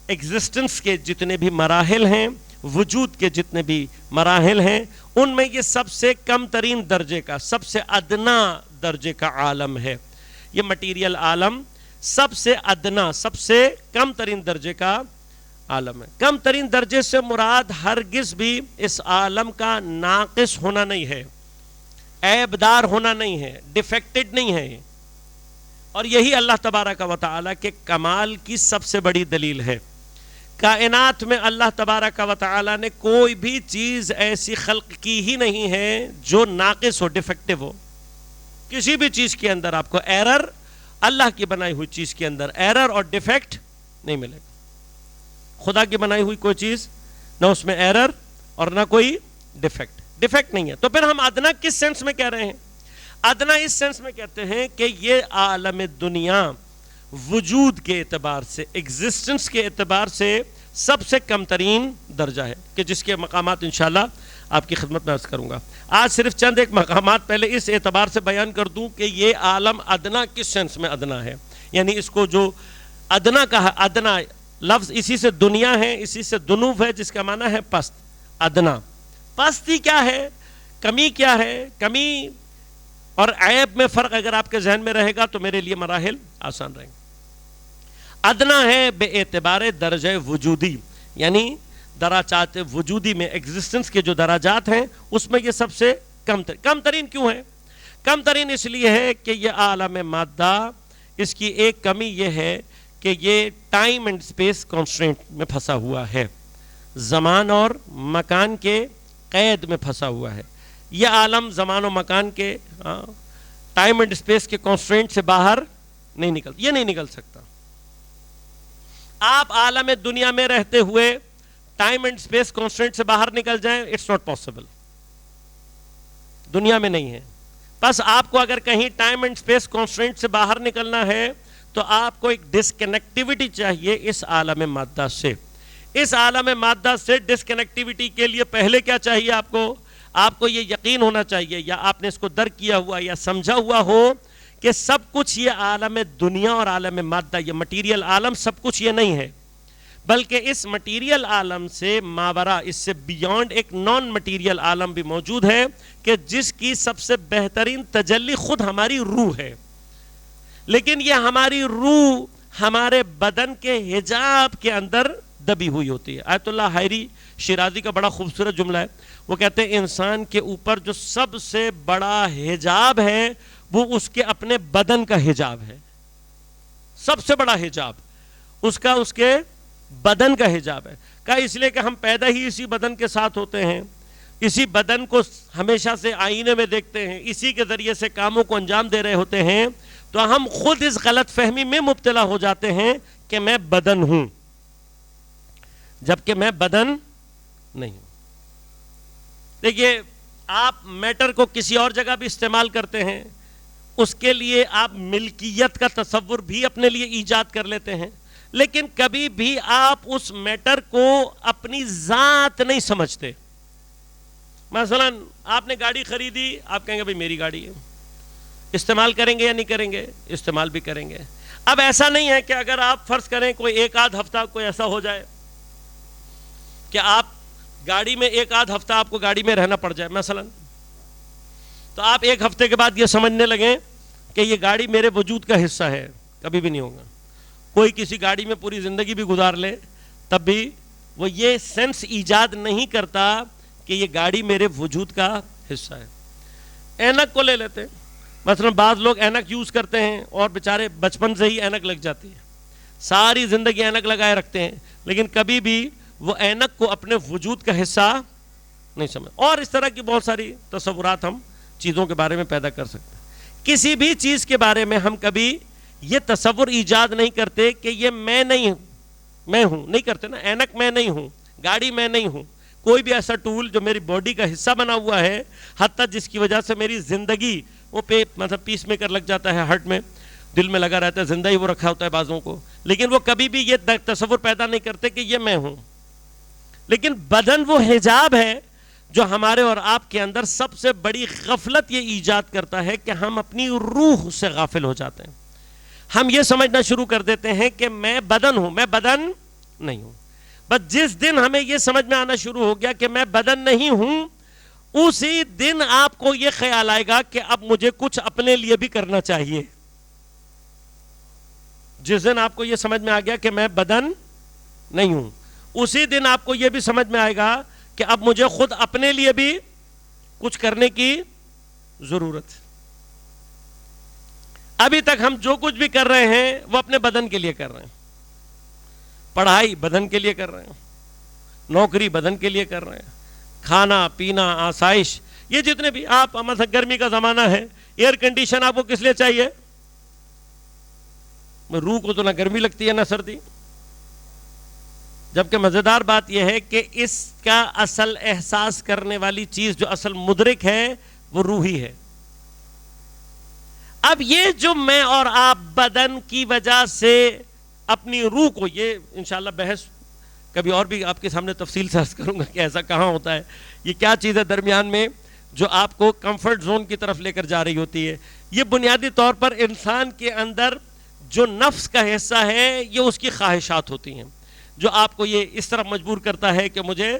ایگزسٹنس کے جتنے بھی مراحل ہیں، وجود کے جتنے بھی مراحل ہیں، ان میں یہ سب سے کم ترین درجے کا، سب سے ادنا درجے کا عالم ہے۔ یہ مٹیریل عالم سب سے ادنا، سب سے کم ترین درجے کا عالم ہے۔ کم ترین درجے سے مراد ہرگز بھی اس عالم کا ناقص ہونا نہیں ہے، عیب دار ہونا نہیں ہے، ڈیفیکٹڈ نہیں ہے، اور یہی اللہ تبارک و تعالیٰ کے کمال کی سب سے بڑی دلیل ہے۔ کائنات میں اللہ تبارک و تعالیٰ نے کوئی بھی چیز ایسی خلق کی ہی نہیں ہے جو ناقص ہو، ڈیفیکٹیو ہو۔ کسی بھی چیز کے اندر آپ کو ایرر، اللہ کی بنائی ہوئی چیز کے اندر ایرر اور ڈیفیکٹ نہیں ملے گا۔ خدا کی بنائی ہوئی کوئی چیز نہ اس میں ایرر اور نہ کوئی ڈیفیکٹ نہیں ہے۔ تو پھر ہم ادنا کس سینس میں کہہ رہے ہیں؟ ادنا اس سینس میں کہتے ہیں کہ یہ عالم دنیا وجود کے اعتبار سے، ایگزسٹنس کے اعتبار سے سب سے کم ترین درجہ ہے، کہ جس کے مقامات انشاءاللہ آپ کی خدمت میں عرض کروں گا۔ آج صرف چند ایک مقامات پہلے اس اعتبار سے بیان کر دوں کہ یہ عالم ادنا کس سینس میں ادنا ہے، یعنی اس کو جو ادنا کہا، ادنا لفظ اسی سے دنیا ہے، اسی سے دنوف ہے، جس کا معنی ہے پست۔ ادنا پستی کیا ہے، کمی کیا ہے، کمی اور عیب میں فرق اگر آپ کے ذہن میں رہے گا تو میرے لیے مراحل آسان رہیں گے۔ ادنا ہے بے اعتبار درجہ وجودی، یعنی درجات وجودی میں ایگزسٹنس کے جو درجات ہیں اس میں یہ سب سے کم ترین کیوں ہے؟ کم ترین اس لیے ہے کہ یہ عالم مادہ، اس کی ایک کمی یہ ہے کہ یہ ٹائم اینڈ اسپیس کانسٹرینٹ میں پھنسا ہوا ہے، زمان اور مکان کے قید میں پھنسا ہوا ہے۔ یہ عالم زمان و مکان کے ٹائم اینڈ اسپیس کے کانسٹرینٹ سے باہر نہیں نکل سکتا۔ آپ عالم دنیا میں رہتے ہوئے ٹائم اینڈ اسپیس کانسٹرینٹ سے باہر نکل جائیں، اٹس ناٹ پاسبل، دنیا میں نہیں ہے۔ بس آپ کو اگر کہیں ٹائم اینڈ اسپیس کانسٹرینٹ سے باہر نکلنا ہے تو آپ کو ایک ڈسکنیکٹیوٹی چاہیے اس عالم مادہ سے۔ اس عالم مادہ سے ڈسکنیکٹیوٹی کے لیے پہلے کیا چاہیے آپ کو یہ یقین ہونا چاہیے، یا آپ نے اس کو درک کیا ہوا یا سمجھا ہوا ہو کہ سب کچھ یہ عالم دنیا اور عالم مادہ، یہ مٹیریل عالم سب کچھ یہ نہیں ہے، بلکہ اس مٹیریل عالم سے ماورا، اس سے بیونڈ ایک نان مٹیریل عالم بھی موجود ہے کہ جس کی سب سے بہترین تجلی خود ہماری روح ہے۔ لیکن یہ ہماری روح ہمارے بدن کے حجاب کے اندر دبی ہوئی ہوتی ہے۔ آیت اللہ حائری شیرازی کا بڑا خوبصورت جملہ ہے، وہ کہتے ہیں انسان کے اوپر جو سب سے بڑا حجاب ہے وہ اس کے اپنے بدن کا حجاب ہے۔ سب سے بڑا حجاب اس کے بدن کا حجاب ہے۔ کہا اس لیے کہ ہم پیدا ہی اسی بدن کے ساتھ ہوتے ہیں، اسی بدن کو ہمیشہ سے آئینے میں دیکھتے ہیں، اسی کے ذریعے سے کاموں کو انجام دے رہے ہوتے ہیں، تو ہم خود اس غلط فہمی میں مبتلا ہو جاتے ہیں کہ میں بدن ہوں، جبکہ میں بدن نہیں ہوں۔ دیکھیے، آپ میٹر کو کسی اور جگہ بھی استعمال کرتے ہیں، اس کے لیے آپ ملکیت کا تصور بھی اپنے لیے ایجاد کر لیتے ہیں، لیکن کبھی بھی آپ اس میٹر کو اپنی ذات نہیں سمجھتے۔ مثلا آپ نے گاڑی خریدی، آپ کہیں گے بھئی میری گاڑی ہے، استعمال کریں گے یا نہیں کریں گے؟ استعمال بھی کریں گے۔ اب ایسا نہیں ہے کہ اگر آپ فرض کریں کوئی ایک آدھ ہفتہ کوئی ایسا ہو جائے کہ آپ گاڑی میں ایک آدھ ہفتہ آپ کو گاڑی میں رہنا پڑ جائے مثلا، تو آپ ایک ہفتے کے بعد یہ سمجھنے لگیں کہ یہ گاڑی میرے وجود کا حصہ ہے، کبھی بھی نہیں ہوگا۔ کوئی کسی گاڑی میں پوری زندگی بھی گزار لے تب بھی وہ یہ سینس ایجاد نہیں کرتا کہ یہ گاڑی میرے وجود کا حصہ ہے۔ اینک کو لے لیتے ہیں، مثلا بعض لوگ اینک یوز کرتے ہیں اور بیچارے بچپن سے ہی اینک لگ جاتی ہے، ساری زندگی اینک لگائے رکھتے ہیں، لیکن کبھی بھی وہ اینک کو اپنے وجود کا حصہ نہیں سمجھ۔ اور اس طرح کی بہت ساری تصورات ہم چیزوں کے بارے میں پیدا کر سکتے ہیں۔ کسی بھی چیز کے بارے میں ہم کبھی یہ تصور ایجاد نہیں کرتے کہ یہ میں نہیں ہوں، میں ہوں، نہیں کرتے نا۔ اینک میں نہیں ہوں، گاڑی میں نہیں ہوں، کوئی بھی ایسا ٹول جو میری باڈی کا حصہ بنا ہوا ہے، حتیٰ جس کی وجہ سے میری زندگی وہ مطلب پیس میکر لگ جاتا ہے، ہارٹ میں، دل میں لگا رہتا ہے، زندہ ہی وہ رکھا ہوتا ہے بعضوں کو، لیکن وہ کبھی بھی یہ تصور پیدا نہیں کرتے کہ یہ میں ہوں۔ لیکن بدن وہ حجاب ہے جو ہمارے اور آپ کے اندر سب سے بڑی غفلت یہ ایجاد کرتا ہے کہ ہم اپنی روح سے غافل ہو جاتے ہیں۔ ہم یہ سمجھنا شروع کر دیتے ہیں کہ میں بدن ہوں، میں بدن نہیں ہوں۔ بس جس دن ہمیں یہ سمجھ میں آنا شروع ہو گیا کہ میں بدن نہیں ہوں، اسی دن آپ کو یہ خیال آئے گا کہ اب مجھے کچھ اپنے لیے بھی کرنا چاہیے۔ جس دن آپ کو یہ سمجھ میں آ گیا کہ میں بدن نہیں ہوں، اسی دن آپ کو یہ بھی سمجھ میں آئے گا کہ اب مجھے خود اپنے لیے بھی کچھ کرنے کی ضرورت ہے۔ ابھی تک ہم جو کچھ بھی کر رہے ہیں وہ اپنے بدن کے لیے کر رہے ہیں، پڑھائی بدن کے لیے کر رہے ہیں، نوکری بدن کے لیے کر رہے ہیں، کھانا پینا آسائش، یہ جتنے بھی آپ مثلا گرمی کا زمانہ ہے، ایئر کنڈیشن آپ کو کس لیے چاہیے؟ روح کو تو نہ گرمی لگتی ہے نہ سردی۔ جبکہ مزیدار بات یہ ہے کہ اس کا اصل احساس کرنے والی چیز جو اصل مدرک ہے وہ روح ہی ہے۔ اب یہ جو میں اور آپ بدن کی وجہ سے اپنی روح کو، یہ انشاءاللہ بحث کبھی اور بھی آپ کے سامنے تفصیل سے عرض کروں گا کہ ایسا کہاں ہوتا ہے، یہ کیا چیز ہے درمیان میں جو آپ کو کمفرٹ زون کی طرف لے کر جا رہی ہوتی ہے۔ یہ بنیادی طور پر انسان کے اندر جو نفس کا حصہ ہے، یہ اس کی خواہشات ہوتی ہیں، جو آپ کو یہ اس طرح مجبور کرتا ہے کہ مجھے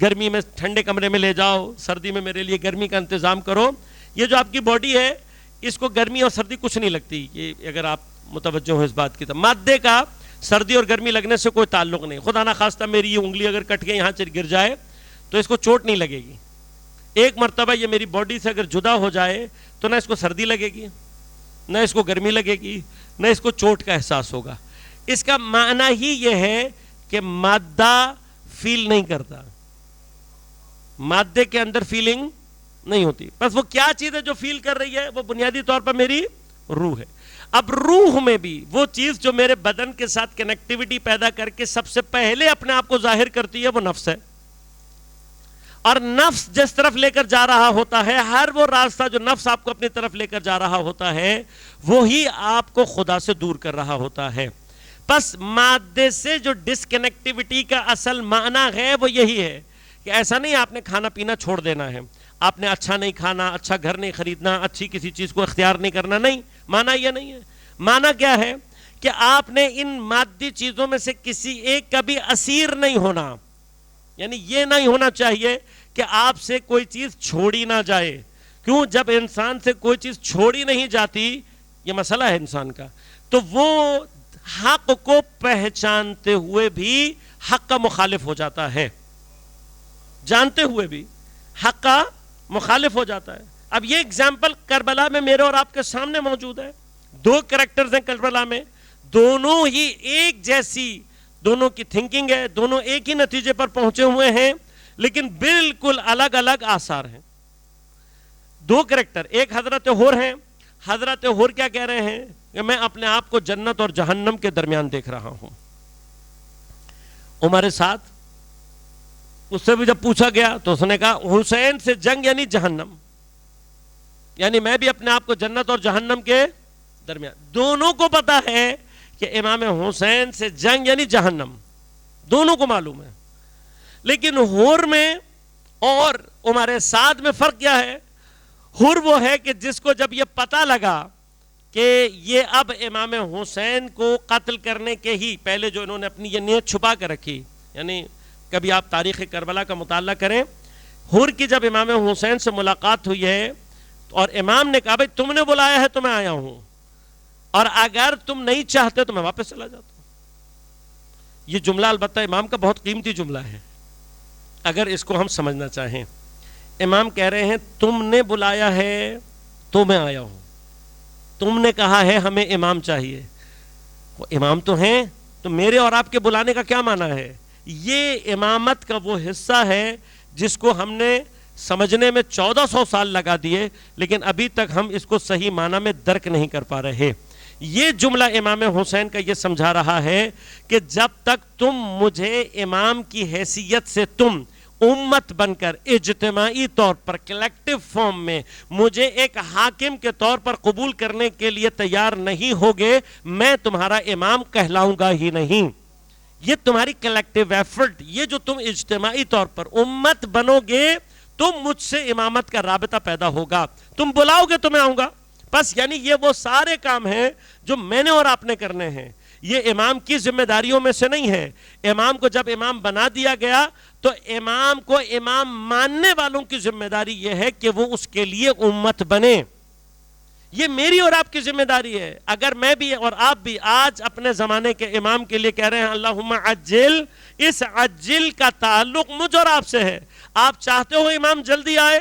گرمی میں ٹھنڈے کمرے میں لے جاؤ، سردی میں میرے لیے گرمی کا انتظام کرو۔ یہ جو آپ کی باڈی ہے، اس کو گرمی اور سردی کچھ نہیں لگتی، یہ اگر آپ متوجہ ہو اس بات کی طرف۔ مادے کا سردی اور گرمی لگنے سے کوئی تعلق نہیں۔ خدا نہ خواستہ میری یہ انگلی اگر کٹ کے یہاں گر جائے تو اس کو چوٹ نہیں لگے گی۔ ایک مرتبہ یہ میری باڈی سے اگر جدا ہو جائے تو نہ اس کو سردی لگے گی، نہ اس کو گرمی لگے گی، نہ اس کو چوٹ کا احساس ہوگا۔ اس کا معنی ہی یہ ہے کہ مادہ فیل نہیں کرتا، مادے کے اندر فیلنگ نہیں ہوتی۔ بس وہ کیا چیز ہے جو فیل کر رہی ہے؟ وہ بنیادی طور پر میری روح ہے۔ اب روح میں بھی وہ چیز جو میرے بدن کے ساتھ کنیکٹیوٹی پیدا کر کے سب سے پہلے اپنے آپ کو ظاہر کرتی ہے، وہ نفس ہے۔ اور نفس جس طرف لے کر جا رہا ہوتا ہے، ہر وہ راستہ جو نفس آپ کو اپنی طرف لے کر جا رہا ہوتا ہے، وہی آپ کو خدا سے دور کر رہا ہوتا ہے۔ بس مادے سے جو ڈسکنیکٹیوٹی کا اصل معنی ہے وہ یہی ہے کہ ایسا نہیں آپ نے کھانا پینا چھوڑ دینا ہے، آپ نے اچھا نہیں کھانا، اچھا گھر نہیں خریدنا، اچھی کسی چیز کو اختیار نہیں کرنا، نہیں، معنی یہ نہیں ہے۔ معنی کیا ہے کہ آپ نے ان مادی چیزوں میں سے کسی ایک کا بھی اسیر نہیں ہونا، یعنی یہ نہیں ہونا چاہیے کہ آپ سے کوئی چیز چھوڑی نہ جائے۔ کیوں؟ جب انسان سے کوئی چیز چھوڑی نہیں جاتی، یہ مسئلہ ہے انسان کا، تو وہ حق کو پہچانتے ہوئے بھی حق کا مخالف ہو جاتا ہے، جانتے ہوئے بھی حق کا مخالف ہو جاتا ہے۔ اب یہ اگزامپل کربلا میں میرے اور آپ کے سامنے موجود ہے۔ دو کریکٹرز ہیں کربلا میں، دونوں ہی ایک جیسی، دونوں کی تھنکنگ ہے، دونوں ایک ہی نتیجے پر پہنچے ہوئے ہیں، لیکن بالکل الگ الگ آثار ہیں۔ دو کریکٹر، ایک حضرت ہور ہیں حضرت حور کیا کہہ رہے ہیں کہ میں اپنے آپ کو جنت اور جہنم کے درمیان دیکھ رہا ہوں. عمر سعد اس سے بھی جب پوچھا گیا تو اس نے کہا حسین سے جنگ یعنی جہنم، یعنی میں بھی اپنے آپ کو جنت اور جہنم کے درمیان. دونوں کو پتا ہے کہ امام حسین سے جنگ یعنی جہنم، دونوں کو معلوم ہے. لیکن حور میں اور عمر سعد میں فرق کیا ہے؟ حور وہ ہے کہ جس کو جب یہ پتا لگا کہ یہ اب امام حسین کو قتل کرنے کے ہی پہلے جو انہوں نے اپنی یہ نیت چھپا کر رکھی، یعنی کبھی آپ تاریخ کربلا کا مطالعہ کریں، حور کی جب امام حسین سے ملاقات ہوئی ہے اور امام نے کہا بھائی تم نے بلایا ہے تو میں آیا ہوں، اور اگر تم نہیں چاہتے تو میں واپس چلا جاتا ہوں. یہ جملہ البتہ امام کا بہت قیمتی جملہ ہے اگر اس کو ہم سمجھنا چاہیں. امام کہہ رہے ہیں تم نے بلایا ہے تو میں آیا ہوں، تم نے کہا ہے ہمیں امام چاہیے، وہ امام تو ہیں، تو میرے اور آپ کے بلانے کا کیا معنی ہے؟ یہ امامت کا وہ حصہ ہے جس کو ہم نے سمجھنے میں 1400 سال لگا دیے، لیکن ابھی تک ہم اس کو صحیح معنی میں درک نہیں کر پا رہے. یہ جملہ امام حسین کا یہ سمجھا رہا ہے کہ جب تک تم مجھے امام کی حیثیت سے تم امت بن کر اجتماعی طور پر کلیکٹیو فارم میں مجھے ایک حاکم کے طور پر قبول کرنے کے لیے تیار نہیں ہوگے، میں تمہارا امام کہلاؤں گا ہی نہیں. یہ تمہاری کلیکٹیو ایفرٹ، یہ جو تم اجتماعی طور پر امت بنو گے تو مجھ سے امامت کا رابطہ پیدا ہوگا. تم بلاؤ گے تو میں آؤں گا. بس یعنی یہ وہ سارے کام ہیں جو میں نے اور آپ نے کرنے ہیں. یہ امام کی ذمہ داریوں میں سے نہیں ہے. امام کو جب امام بنا دیا گیا تو امام کو امام ماننے والوں کی ذمہ داری یہ ہے کہ وہ اس کے لیے امت بنے. یہ میری اور آپ کی ذمہ داری ہے. اگر میں بھی اور آپ بھی آج اپنے زمانے کے امام کے لیے کہہ رہے ہیں اللہم عجل، اس عجل کا تعلق مجھ اور آپ سے ہے. آپ چاہتے ہو امام جلدی آئے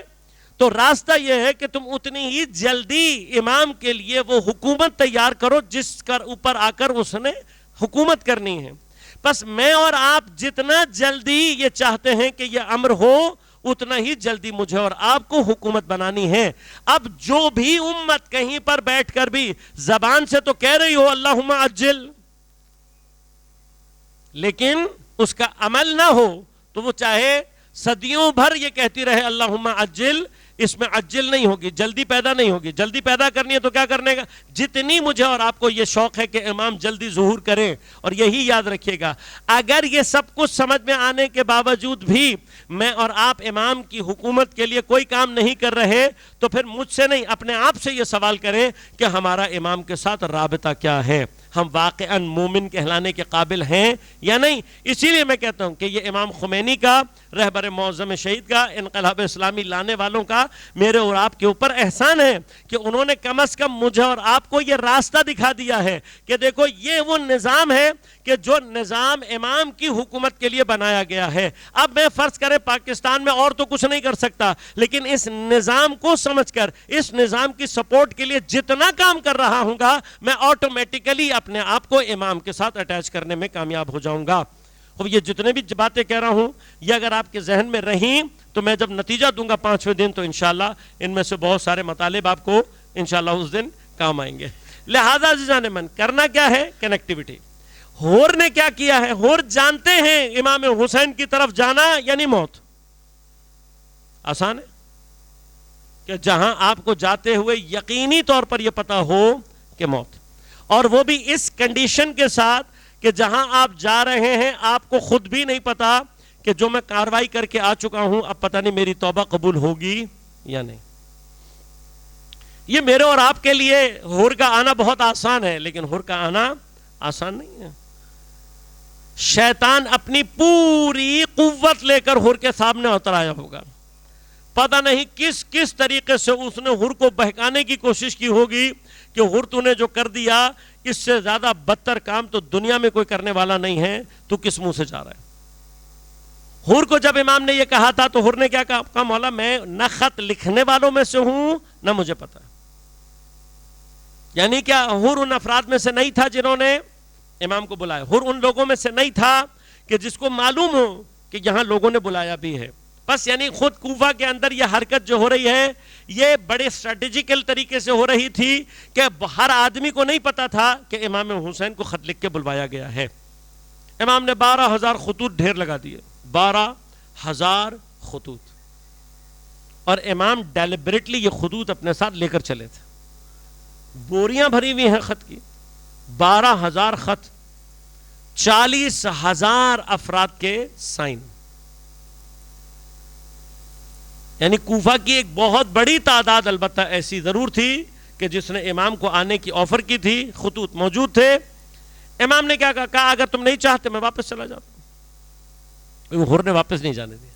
تو راستہ یہ ہے کہ تم اتنی ہی جلدی امام کے لیے وہ حکومت تیار کرو جس کر اوپر آ کر اس نے حکومت کرنی ہے. بس میں اور آپ جتنا جلدی یہ چاہتے ہیں کہ یہ امر ہو، اتنا ہی جلدی مجھے اور آپ کو حکومت بنانی ہے. اب جو بھی امت کہیں پر بیٹھ کر بھی زبان سے تو کہہ رہی ہو اللہم عجل، لیکن اس کا عمل نہ ہو تو وہ چاہے صدیوں بھر یہ کہتی رہے اللہم عجل، اس میں عجل نہیں ہوگی، جلدی پیدا نہیں ہوگی. جلدی پیدا کرنی ہے تو کیا کرنے کا؟ جتنی مجھے اور آپ کو یہ شوق ہے کہ امام جلدی ظہور کریں. اور یہی یاد رکھیے گا، اگر یہ سب کچھ سمجھ میں آنے کے باوجود بھی میں اور آپ امام کی حکومت کے لیے کوئی کام نہیں کر رہے تو پھر مجھ سے نہیں اپنے آپ سے یہ سوال کریں کہ ہمارا امام کے ساتھ رابطہ کیا ہے، ہم واقعاً مومن کہلانے کے قابل ہیں یا نہیں. اسی لیے میں کہتا ہوں کہ یہ امام خمینی کا، رہبر معظم شہید کا، انقلاب اسلامی لانے والوں کا میرے اور آپ کے اوپر احسان ہے کہ انہوں نے کم از کم مجھے اور آپ کو یہ راستہ دکھا دیا ہے کہ دیکھو یہ وہ نظام ہے کہ جو نظام امام کی حکومت کے لیے بنایا گیا ہے. اب میں فرض کریں پاکستان میں اور تو کچھ نہیں کر سکتا، لیکن اس نظام کو سمجھ کر اس نظام کی سپورٹ کے لیے جتنا کام کر رہا ہوں گا میں آٹومیٹیکلی اپنے آپ کو امام کے ساتھ اٹیچ کرنے میں کامیاب ہو جاؤں گا. اب یہ جتنے بھی باتیں کہہ رہا ہوں یہ اگر آپ کے ذہن میں رہیں تو میں جب نتیجہ دوں گا 5ویں دن تو انشاءاللہ ان میں سے بہت سارے مطالب آپ کو انشاءاللہ اس دن کام آئیں گے. لہذا عزیزان من کرنا کیا ہے؟ کنیکٹیوٹی. حور نے کیا کیا ہے؟ حور جانتے ہیں امام حسین کی طرف جانا یعنی موت. آسان ہے کہ جہاں آپ کو جاتے ہوئے یقینی طور پر یہ پتا ہو کہ موت، اور وہ بھی اس کنڈیشن کے ساتھ کہ جہاں آپ جا رہے ہیں آپ کو خود بھی نہیں پتا کہ جو میں کاروائی کر کے آ چکا ہوں اب پتہ نہیں میری توبہ قبول ہوگی یا نہیں. یہ میرے اور آپ کے لیے حور کا آنا بہت آسان ہے، لیکن حور کا آنا آسان نہیں ہے. شیطان اپنی پوری قوت لے کر حور کے سامنے اتر آیا ہوگا. پتہ نہیں کس کس طریقے سے اس نے حور کو بہکانے کی کوشش کی ہوگی کہ حور تو نے جو کر دیا اس سے زیادہ بدتر کام تو دنیا میں کوئی کرنے والا نہیں ہے، تو کس منہ سے جا رہا ہے. حور کو جب امام نے یہ کہا تھا تو حور نے کیا کہا؟ مولا میں نہ خط لکھنے والوں میں سے ہوں نہ مجھے پتا. یعنی کیا حور ان افراد میں سے نہیں تھا جنہوں نے امام کو بلایا. حور ان لوگوں میں سے نہیں تھا کہ جس کو معلوم ہو کہ یہاں لوگوں نے بلایا بھی ہے. بس یعنی خود کوفہ کے اندر یہ حرکت جو ہو رہی ہے یہ بڑے اسٹریٹجیکل طریقے سے ہو رہی تھی کہ ہر آدمی کو نہیں پتا تھا کہ امام حسین کو خط لکھ کے بلوایا گیا ہے. امام نے 12,000 خطوط ڈھیر لگا دیے, 12,000 خطوط, اور امام ڈیلیبریٹلی یہ خطوط اپنے ساتھ لے کر چلے تھے. بوریاں بھری ہوئی ہیں خط کی, 12,000 خط, 40,000 افراد کے سائن. یعنی کوفہ کی ایک بہت بڑی تعداد البتہ ایسی ضرور تھی کہ جس نے امام کو آنے کی آفر کی تھی, خطوط موجود تھے. امام نے کیا کہا, اگر تم نہیں چاہتے میں واپس چلا جاتا ہوں. حر نے واپس نہیں جانے دیا.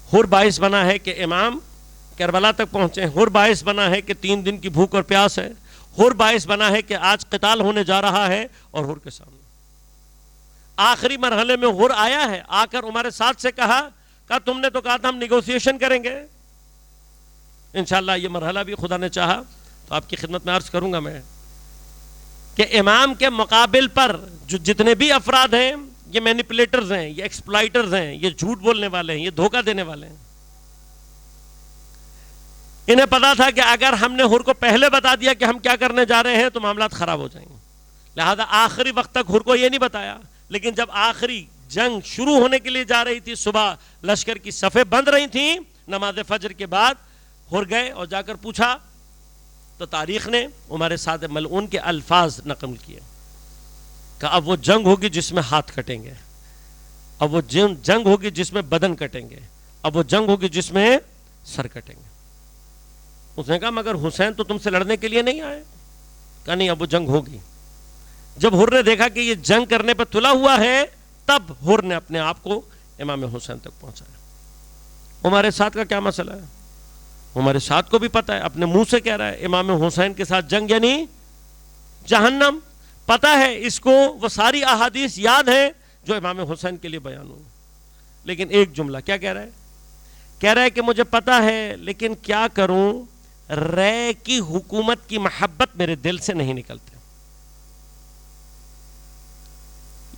حر باعث بنا ہے کہ امام کربلا تک پہنچے, حر باعث بنا ہے کہ 3 دن کی بھوک اور پیاس ہے, حر باعث بنا ہے کہ آج قتال ہونے جا رہا ہے, اور حر کے سامنے آخری مرحلے میں حر آیا ہے, آ کر عمر سعد سے کہا تم نے تو کہا تھا ہم نیگوسیشن کریں گے. انشاءاللہ یہ مرحلہ بھی خدا نے چاہا تو آپ کی خدمت میں عرض کروں گا میں کہ امام کے مقابل پر جو جتنے بھی افراد ہیں یہ مینیپولیٹرز ہیں, یہ ایکسپلائٹرز ہیں, یہ جھوٹ بولنے والے ہیں, یہ دھوکہ دینے والے ہیں. انہیں پتا تھا کہ اگر ہم نے حر کو پہلے بتا دیا کہ ہم کیا کرنے جا رہے ہیں تو معاملات خراب ہو جائیں گے, لہذا آخری وقت تک حر کو یہ نہیں بتایا. لیکن جب آخری جنگ شروع ہونے کے لیے جا رہی تھی, صبح لشکر کی صفیں بند رہی تھیں, نماز فجر کے بعد حر گئے اور جا کر پوچھا تو تاریخ نے عمر سعد ملعون کے الفاظ نقل کیے کہ اب وہ جنگ ہوگی جس میں ہاتھ کٹیں گے, اب وہ جنگ ہوگی جس میں بدن کٹیں گے, اب وہ جنگ ہوگی جس میں سر کٹیں گے. اس نے کہا مگر حسین تو تم سے لڑنے کے لیے نہیں آئے. کہا نہیں, اب وہ جنگ ہوگی. جب حر نے دیکھا کہ یہ جنگ کرنے پر تلا ہوا ہے تب حر نے اپنے آپ کو امام حسین تک پہنچایا. عمر سعد کا کیا مسئلہ ہے؟ عمر سعد کو بھی پتا ہے, اپنے منہ سے کہہ رہا ہے امام حسین کے ساتھ جنگ یعنی جہنم. پتا ہے اس کو, وہ ساری احادیث یاد ہیں جو امام حسین کے لیے بیان ہوئی. لیکن ایک جملہ کیا کہہ رہا ہے؟ کہہ رہا ہے کہ مجھے پتا ہے لیکن کیا کروں, رے کی حکومت کی محبت میرے دل سے نہیں نکلتے.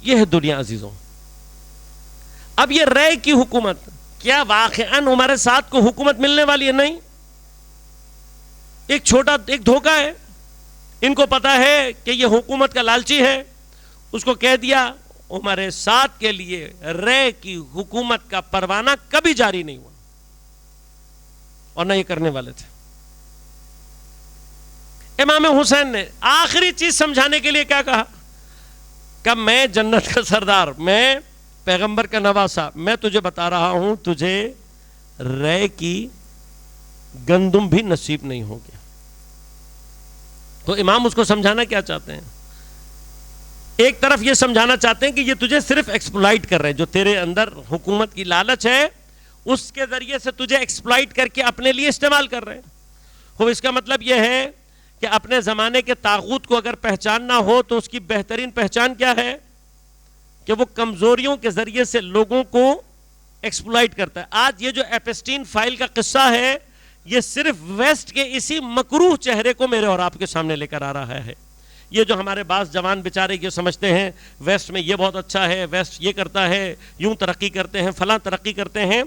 یہ ہے دنیا عزیزوں. اب یہ رے کی حکومت کیا واقعاً عمر سعد کو حکومت ملنے والی ہے؟ نہیں, ایک چھوٹا ایک دھوکہ ہے. ان کو پتا ہے کہ یہ حکومت کا لالچی ہے, اس کو کہہ دیا. عمر سعد کے لیے رے کی حکومت کا پروانہ کبھی جاری نہیں ہوا اور نہ یہ کرنے والے تھے. امام حسین نے آخری چیز سمجھانے کے لیے کیا کہا کہ میں جنت کا سردار, میں پیغمبر کا نواسا, میں تجھے بتا رہا ہوں تجھے رے کی گندم بھی نصیب نہیں ہو گیا. تو امام اس کو سمجھانا کیا چاہتے ہیں؟ ایک طرف یہ سمجھانا چاہتے ہیں کہ یہ تجھے صرف ایکسپلائٹ کر رہے ہیں, جو تیرے اندر حکومت کی لالچ ہے اس کے ذریعے سے تجھے ایکسپلائٹ کر کے اپنے لیے استعمال کر رہے ہیں. خوب اس کا مطلب یہ ہے کہ اپنے زمانے کے طاغوت کو اگر پہچاننا ہو تو اس کی بہترین پہچان کیا ہے کہ وہ کمزوریوں کے ذریعے سے لوگوں کو ایکسپلائٹ کرتا ہے. آج یہ جو ایپسٹین فائل کا قصہ ہے یہ صرف ویسٹ کے اسی مکروہ چہرے کو میرے اور آپ کے سامنے لے کر آ رہا ہے. یہ جو ہمارے بعض جوان بیچارے یہ سمجھتے ہیں ویسٹ میں یہ بہت اچھا ہے, ویسٹ یہ کرتا ہے, یوں ترقی کرتے ہیں, فلاں ترقی کرتے ہیں.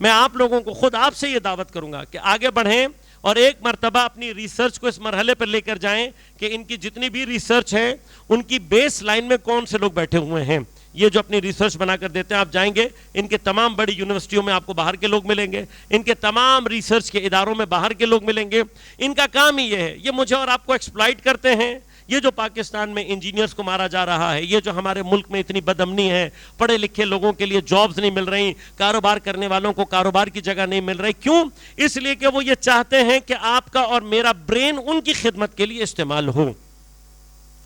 میں آپ لوگوں کو خود آپ سے یہ دعوت کروں گا کہ آگے بڑھیں اور ایک مرتبہ اپنی ریسرچ کو اس مرحلے پر لے کر جائیں کہ ان کی جتنی بھی ریسرچ ہے ان کی بیس لائن میں کون سے لوگ بیٹھے ہوئے ہیں. یہ جو اپنی ریسرچ بنا کر دیتے ہیں, آپ جائیں گے ان کے تمام بڑی یونیورسٹیوں میں آپ کو باہر کے لوگ ملیں گے, ان کے تمام ریسرچ کے اداروں میں باہر کے لوگ ملیں گے. ان کا کام ہی یہ ہے, یہ مجھے اور آپ کو ایکسپلائٹ کرتے ہیں. یہ جو پاکستان میں انجینئرز کو مارا جا رہا ہے, یہ جو ہمارے ملک میں اتنی بدامنی ہے, پڑھے لکھے لوگوں کے لیے جابز نہیں مل رہی, کاروبار کرنے والوں کو کاروبار کی جگہ نہیں مل رہی, کیوں؟ اس لیے کہ وہ یہ چاہتے ہیں کہ آپ کا اور میرا برین ان کی خدمت کے لیے استعمال ہو.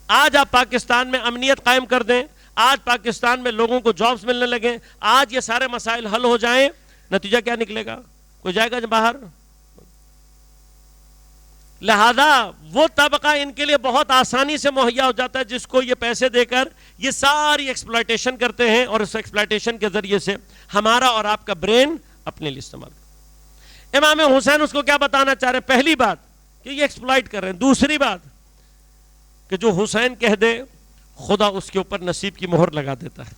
آج آپ پاکستان میں امنیت قائم کر دیں, آج پاکستان میں لوگوں کو جابز ملنے لگیں, آج یہ سارے مسائل حل ہو جائیں, نتیجہ کیا نکلے گا؟ کوئی جائے گا باہر؟ لہذا وہ طبقہ ان کے لیے بہت آسانی سے مہیا ہو جاتا ہے جس کو یہ پیسے دے کر یہ ساری ایکسپلائٹیشن کرتے ہیں اور اس ایکسپلائٹیشن کے ذریعے سے ہمارا اور آپ کا برین اپنے لیے استعمال کرتے ہیں. امام حسین اس کو کیا بتانا چاہ رہے ہیں؟ پہلی بات کہ یہ ایکسپلائٹ کر رہے ہیں. دوسری بات کہ جو حسین کہہ دے خدا اس کے اوپر نصیب کی مہر لگا دیتا ہے.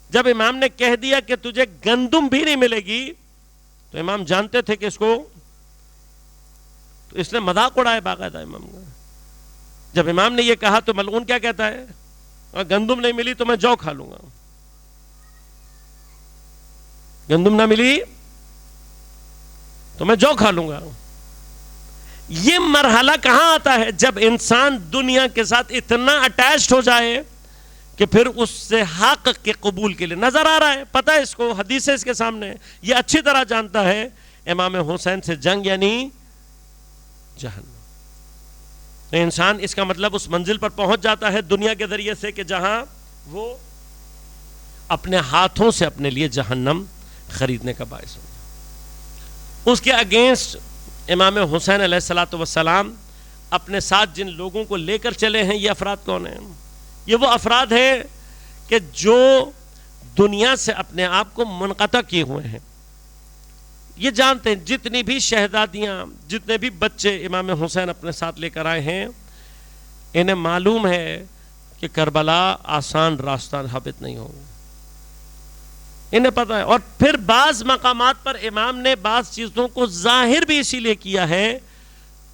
جب امام نے کہہ دیا کہ تجھے گندم بھی نہیں ملے گی تو امام جانتے تھے کہ اس کو، تو اس نے مذاق اڑایا باقاعدہ امام کا. جب امام نے یہ کہا تو ملعون کیا کہتا ہے؟ گندم نہیں ملی تو میں جو کھا لوں گا. گندم نہ ملی تو میں جو کھا لوں گا. یہ مرحلہ کہاں آتا ہے؟ جب انسان دنیا کے ساتھ اتنا اٹیچڈ ہو جائے کہ پھر اس سے حق کے قبول کے لیے نظر آ رہا ہے، پتہ ہے اس کو، حدیث ہے اس کے سامنے، یہ اچھی طرح جانتا ہے امام حسین سے جنگ یعنی جہنم. تو انسان اس کا مطلب اس منزل پر پہنچ جاتا ہے دنیا کے ذریعے سے کہ جہاں وہ اپنے ہاتھوں سے اپنے لیے جہنم خریدنے کا باعث ہو جائے. اس کے اگینسٹ امام حسین علیہ الصلوۃ والسلام اپنے ساتھ جن لوگوں کو لے کر چلے ہیں، یہ افراد کون ہیں؟ یہ وہ افراد ہیں کہ جو دنیا سے اپنے آپ کو منقطع کیے ہوئے ہیں. یہ جانتے ہیں جتنی بھی شہزادیاں، جتنے بھی بچے امام حسین اپنے ساتھ لے کر آئے ہیں، انہیں معلوم ہے کہ کربلا آسان راستہ ثابت نہیں ہوگا. انہیں پتہ ہے. اور پھر بعض مقامات پر امام نے بعض چیزوں کو ظاہر بھی اسی لیے کیا ہے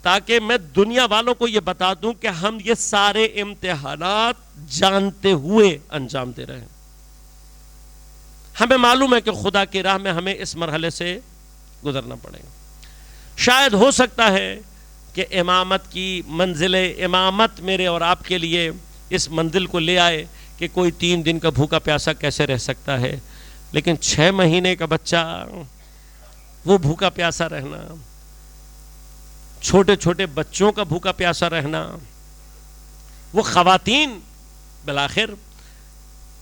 تاکہ میں دنیا والوں کو یہ بتا دوں کہ ہم یہ سارے امتحانات جانتے ہوئے انجام دے رہے ہیں. ہمیں معلوم ہے کہ خدا کی راہ میں ہمیں اس مرحلے سے گزرنا پڑے گا. شاید ہو سکتا ہے کہ امامت کی منزل امامت میرے اور آپ کے لیے اس منزل کو لے آئے کہ کوئی 3 دن کا بھوکا پیاسا کیسے رہ سکتا ہے، لیکن 6 مہینے کا بچہ وہ بھوکا پیاسا رہنا، چھوٹے چھوٹے بچوں کا بھوکا پیاسا رہنا، وہ خواتین بالآخر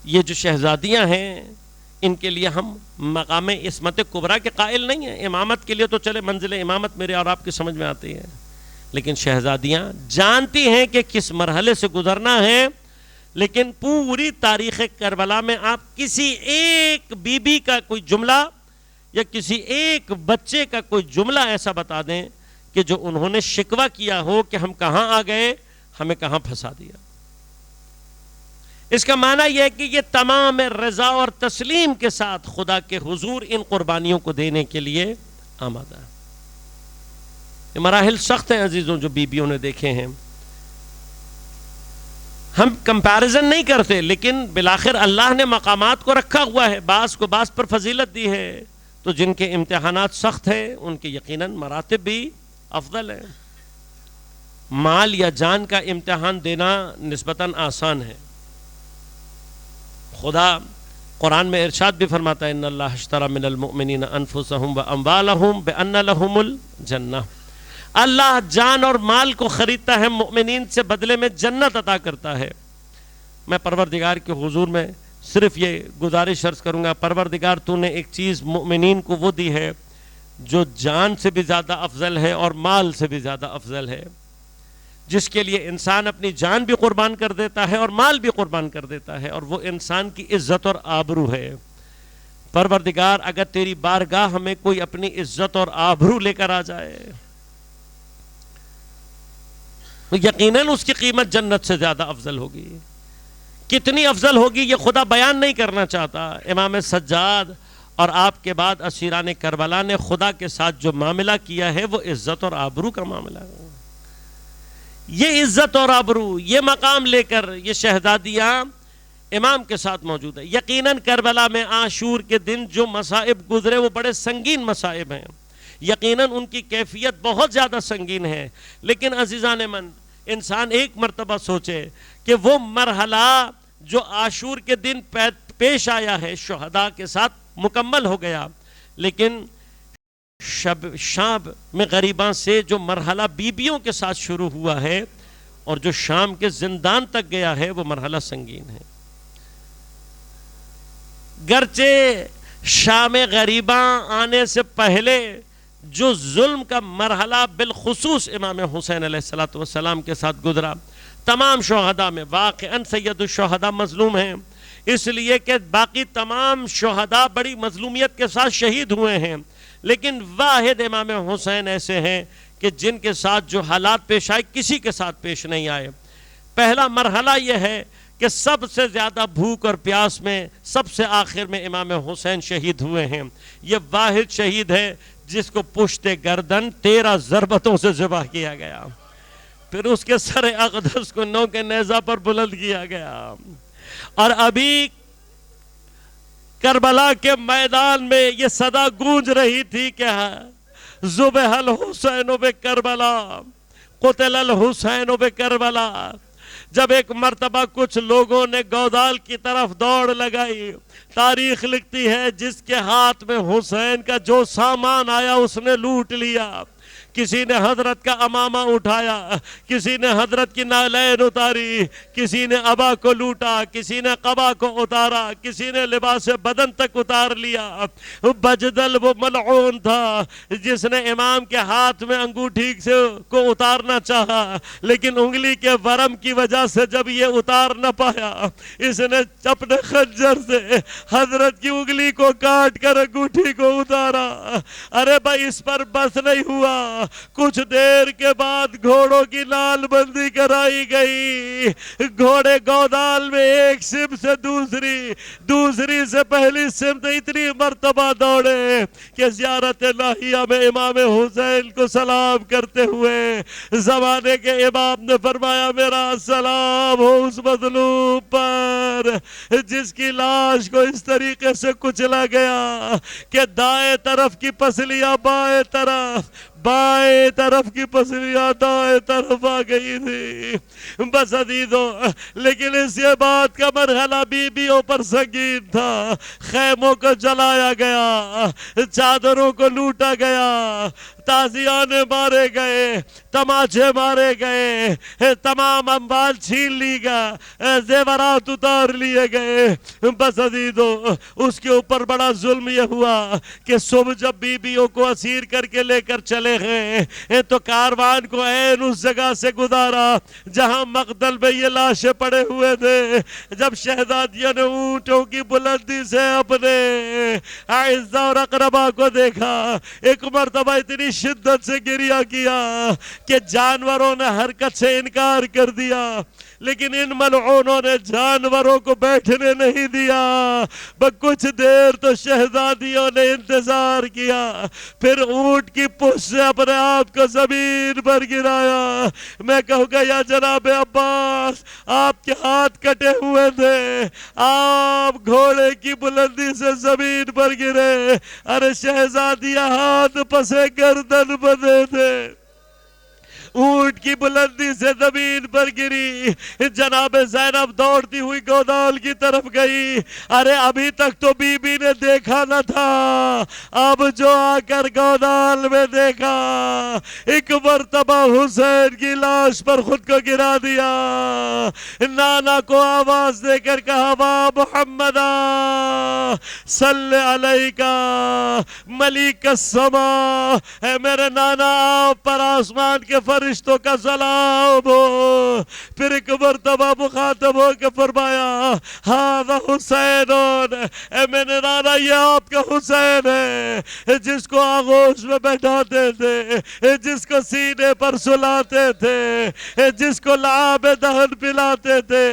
یہ جو شہزادیاں ہیں ان کے لیے ہم مقام عصمت کبریٰ کے قائل نہیں ہیں. امامت کے لیے تو چلے منزل امامت میرے اور آپ کی سمجھ میں آتی ہے، لیکن شہزادیاں جانتی ہیں کہ کس مرحلے سے گزرنا ہے. لیکن پوری تاریخ کربلا میں آپ کسی ایک بی بی کا کوئی جملہ یا کسی ایک بچے کا کوئی جملہ ایسا بتا دیں کہ جو انہوں نے شکوہ کیا ہو کہ ہم کہاں آ گئے، ہمیں کہاں پھنسا دیا. اس کا معنی یہ ہے کہ یہ تمام رضا اور تسلیم کے ساتھ خدا کے حضور ان قربانیوں کو دینے کے لیے آمادہ ہے. یہ مراحل سخت ہیں عزیزوں جو بیویوں نے دیکھے ہیں. ہم کمپیریزن نہیں کرتے، لیکن بالآخر اللہ نے مقامات کو رکھا ہوا ہے، بعض کو بعض پر فضیلت دی ہے. تو جن کے امتحانات سخت ہیں ان کے یقیناً مراتب بھی افضل ہیں. مال یا جان کا امتحان دینا نسبتاً آسان ہے. خدا قرآن میں ارشاد بھی فرماتا ہے ان اللہ اشتری من المؤمنین انفسهم واموالهم بان لهم الجنہ. اللہ جان اور مال کو خریدتا ہے، مؤمنین سے بدلے میں جنت عطا کرتا ہے. میں پروردگار کے حضور میں صرف یہ گزارش عرض کروں گا، پروردگار تو نے ایک چیز مؤمنین کو وہ دی ہے جو جان سے بھی زیادہ افضل ہے اور مال سے بھی زیادہ افضل ہے، جس کے لیے انسان اپنی جان بھی قربان کر دیتا ہے اور مال بھی قربان کر دیتا ہے، اور وہ انسان کی عزت اور آبرو ہے. پروردگار اگر تیری بارگاہ ہمیں کوئی اپنی عزت اور آبرو لے کر آ جائے تو یقیناً اس کی قیمت جنت سے زیادہ افضل ہوگی. کتنی افضل ہوگی یہ خدا بیان نہیں کرنا چاہتا. امام سجاد اور آپ کے بعد اسیران کربلا نے خدا کے ساتھ جو معاملہ کیا ہے وہ عزت اور آبرو کا معاملہ ہے. یہ عزت اور آبرو، یہ مقام لے کر یہ شہزادیاں امام کے ساتھ موجود ہے. یقیناً کربلا میں عاشور کے دن جو مصائب گزرے وہ بڑے سنگین مصائب ہیں، یقیناً ان کی کیفیت بہت زیادہ سنگین ہے. لیکن عزیزان من، انسان ایک مرتبہ سوچے کہ وہ مرحلہ جو عاشور کے دن پیش آیا ہے شہداء کے ساتھ مکمل ہو گیا، لیکن شام میں غریباں سے جو مرحلہ بیبیوں کے ساتھ شروع ہوا ہے اور جو شام کے زندان تک گیا ہے وہ مرحلہ سنگین ہے. گرچہ شام غریباں آنے سے پہلے جو ظلم کا مرحلہ بالخصوص امام حسین علیہ الصلوۃ والسلام کے ساتھ گزرا، تمام شہداء میں واقعاً سید الشہداء مظلوم ہیں، اس لیے کہ باقی تمام شہداء بڑی مظلومیت کے ساتھ شہید ہوئے ہیں، لیکن واحد امام حسین ایسے ہیں کہ جن کے ساتھ جو حالات پیش آئے کسی کے ساتھ پیش نہیں آئے. پہلا مرحلہ یہ ہے کہ سب سے زیادہ بھوک اور پیاس میں سب سے آخر میں امام حسین شہید ہوئے ہیں. یہ واحد شہید ہے جس کو پشت گردن 13 ضربتوں سے ذبح کیا گیا، پھر اس کے سر اقدس کو نو کے نیزہ پر بلند کیا گیا. اور ابھی کربلا کے میدان میں یہ صدا گونج رہی تھی کہ ذبح الحسین بکربلا، قتل الحسین بکربلا. جب ایک مرتبہ کچھ لوگوں نے گودال کی طرف دوڑ لگائی، تاریخ لکھتی ہے جس کے ہاتھ میں حسین کا جو سامان آیا اس نے لوٹ لیا. کسی نے حضرت کا امامہ اٹھایا، کسی نے حضرت کی نالین اتاری، کسی نے عبا کو لوٹا، کسی نے قبا کو اتارا، کسی نے لباس بدن تک اتار لیا. بجدل وہ ملعون تھا جس نے امام کے ہاتھ میں انگوٹھی کو اتارنا چاہا، لیکن انگلی کے ورم کی وجہ سے جب یہ اتار نہ پایا، اس نے اپنے خنجر سے حضرت کی انگلی کو کاٹ کر انگوٹھی کو اتارا. ارے بھائی اس پر بس نہیں ہوا، کچھ دیر کے بعد گھوڑوں کی نال بندی کرائی گئی. گھوڑے گودال میں ایک سمت سے دوسری سے پہلی سمت اتنی مرتبہ دوڑے کہ زیارت الہیہ میں امام حسین کو سلام کرتے ہوئے زمانے کے امام نے فرمایا میرا سلام ہو اس مظلوم پر جس کی لاش کو اس طریقے سے کچلا گیا کہ دائیں طرف کی پسلیاں بائیں طرف کی پسلیاں دائیں طرف آ گئی تھی. بس عزیزو، لیکن اس یہ بات کا مرحلہ بیویوں پر سنگین تھا. خیموں کو جلایا گیا، چادروں کو لوٹا گیا، تازیانے مارے گئے، تماچے مارے گئے، تمام اموال چھین لی گیا، زیورات اتار لیے گئے. بس عزیزو، اس کے اوپر بڑا ظلم یہ ہوا کہ صبح جب بیویوں کو اسیر کر کے لے کر چلے گئے تو کاروان کو عین اس جگہ سے گزارا جہاں مقتل میں یہ لاشیں پڑے ہوئے تھے. جب شہزادیوں نے اونٹوں کی بلندی سے اپنے اعزہ اور اقربا کو دیکھا، ایک مرتبہ اتنی شدت سے گریہ کیا کہ جانوروں نے حرکت سے انکار کر دیا، لیکن ان ملعونوں نے جانوروں کو بیٹھنے نہیں دیا. بس کچھ دیر تو شہزادیوں نے انتظار کیا، پھر اونٹ کی پشت سے اپنے آپ کو زمین پر گرایا. میں کہوں گا یا جناب عباس، آپ کے ہاتھ کٹے ہوئے تھے، آپ گھوڑے کی بلندی سے زمین پر گرے. ارے شہزادیاں ہاتھ پسے گردن بندھے تھے، اونٹ کی بلندی سے زمین پر گری. جناب زینب دوڑتی ہوئی گودال کی طرف گئی. ارے ابھی تک تو بی بی نے دیکھا نہ تھا، اب جو آ کر گودال میں دیکھا، ایک مرتبہ حسین کی لاش پر خود کو گرا دیا. نانا کو آواز دے کر کہا وا محمدہ صلی علیکہ ملیک السما، اے میرے نانا آپ پر آسمان کے فرشتوں کا سلام ہو. پھر ایک مرتبہ مخاطب ہو کے فرمایا ہاذا حسین، اے میرے نانا یہ آپ کا حسین ہے جس کو آغوش میں بیٹھاتے تھے، جس کو سینے پر سلاتے تھے، جس کو لعاب دہن پلاتے تھے،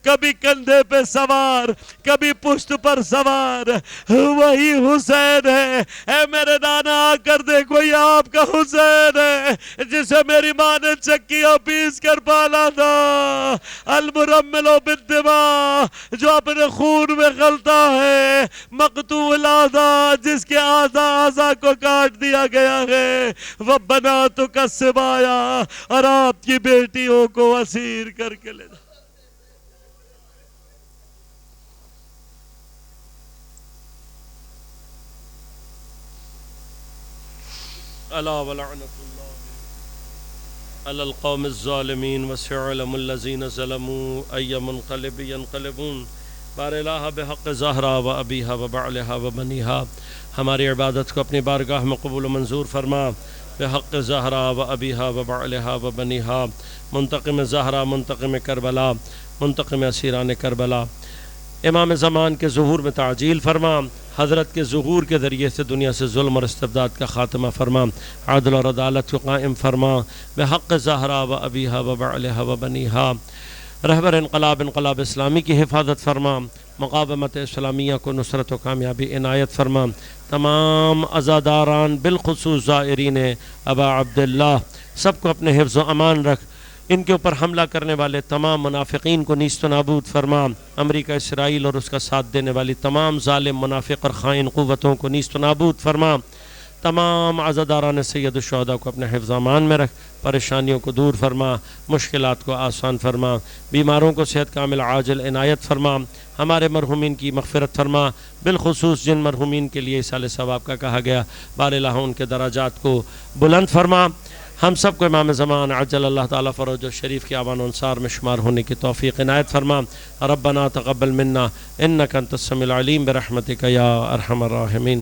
کبھی کندھے پہ سوار کبھی پشت پر سوار، وہی حسین ہے. اے میرے نانا آ کر دیکھو یہ آپ کا حسین ہے جسے میری ماں نے چکیاں پیس کر پالا تھا. المرمل بالدماء، جو اپنے خون میں غلطہ ہے، مقتول اعضاء، جس کے اعضاء کو کاٹ دیا گیا ہے. وبناتک السبایا، اور آپ کی بیٹیوں کو اسیر کر کے لے جا. الا ولعنت اللہ علی القوم الظالمین وسيعلم الذين ظلموا أي منقلب ينقلبون. بار الہ بحق زہرا و ابیہا و بعلہا و بنیہا، ہماری عبادت کو اپنی بارگاہ میں قبول و منظور فرما. بحق زہرا و ابیہا و بعلہا و بنیہا، منتقم زہرا، منتقم کربلا، منتقم اسیران کربلا، امام زمان کے ظہور میں تعجیل فرما. حضرت کے ظہور کے ذریعے سے دنیا سے ظلم اور استبداد کا خاتمہ فرما. عدل اور عدالت کو قائم فرما. بحق زہرا و ابیہا و بعلہا و بنیہا. رہبر انقلاب اسلامی کی حفاظت فرما، مقاومت اسلامیہ کو نصرت و کامیابی عنایت فرما، تمام عزاداران بالخصوص زائرین ابا عبداللہ سب کو اپنے حفظ و امان رکھ، ان کے اوپر حملہ کرنے والے تمام منافقین کو نیست و نابود فرما، امریکہ اسرائیل اور اس کا ساتھ دینے والی تمام ظالم منافق اور خائن قوتوں کو نیست و نابود فرما، تمام عزاداران سید الشہداء کو اپنے حفظ و امان میں رکھ، پریشانیوں کو دور فرما، مشکلات کو آسان فرما، بیماروں کو صحت کامل عاجل عنایت فرما، ہمارے مرحومین کی مغفرت فرما، بالخصوص جن مرحومین کے لیے ایصال ثواب کا کہا گیا، بار الہ ان کے درجات کو بلند فرما، ہم سب کو امام زمان عجل اللہ تعالیٰ فروج الشریف کی اعوان و انصار میں شمار ہونے کی توفیق عنایت فرما، ربنا تقبل منا انک انت السمیع العلیم برحمتک یا ارحم الراحمین۔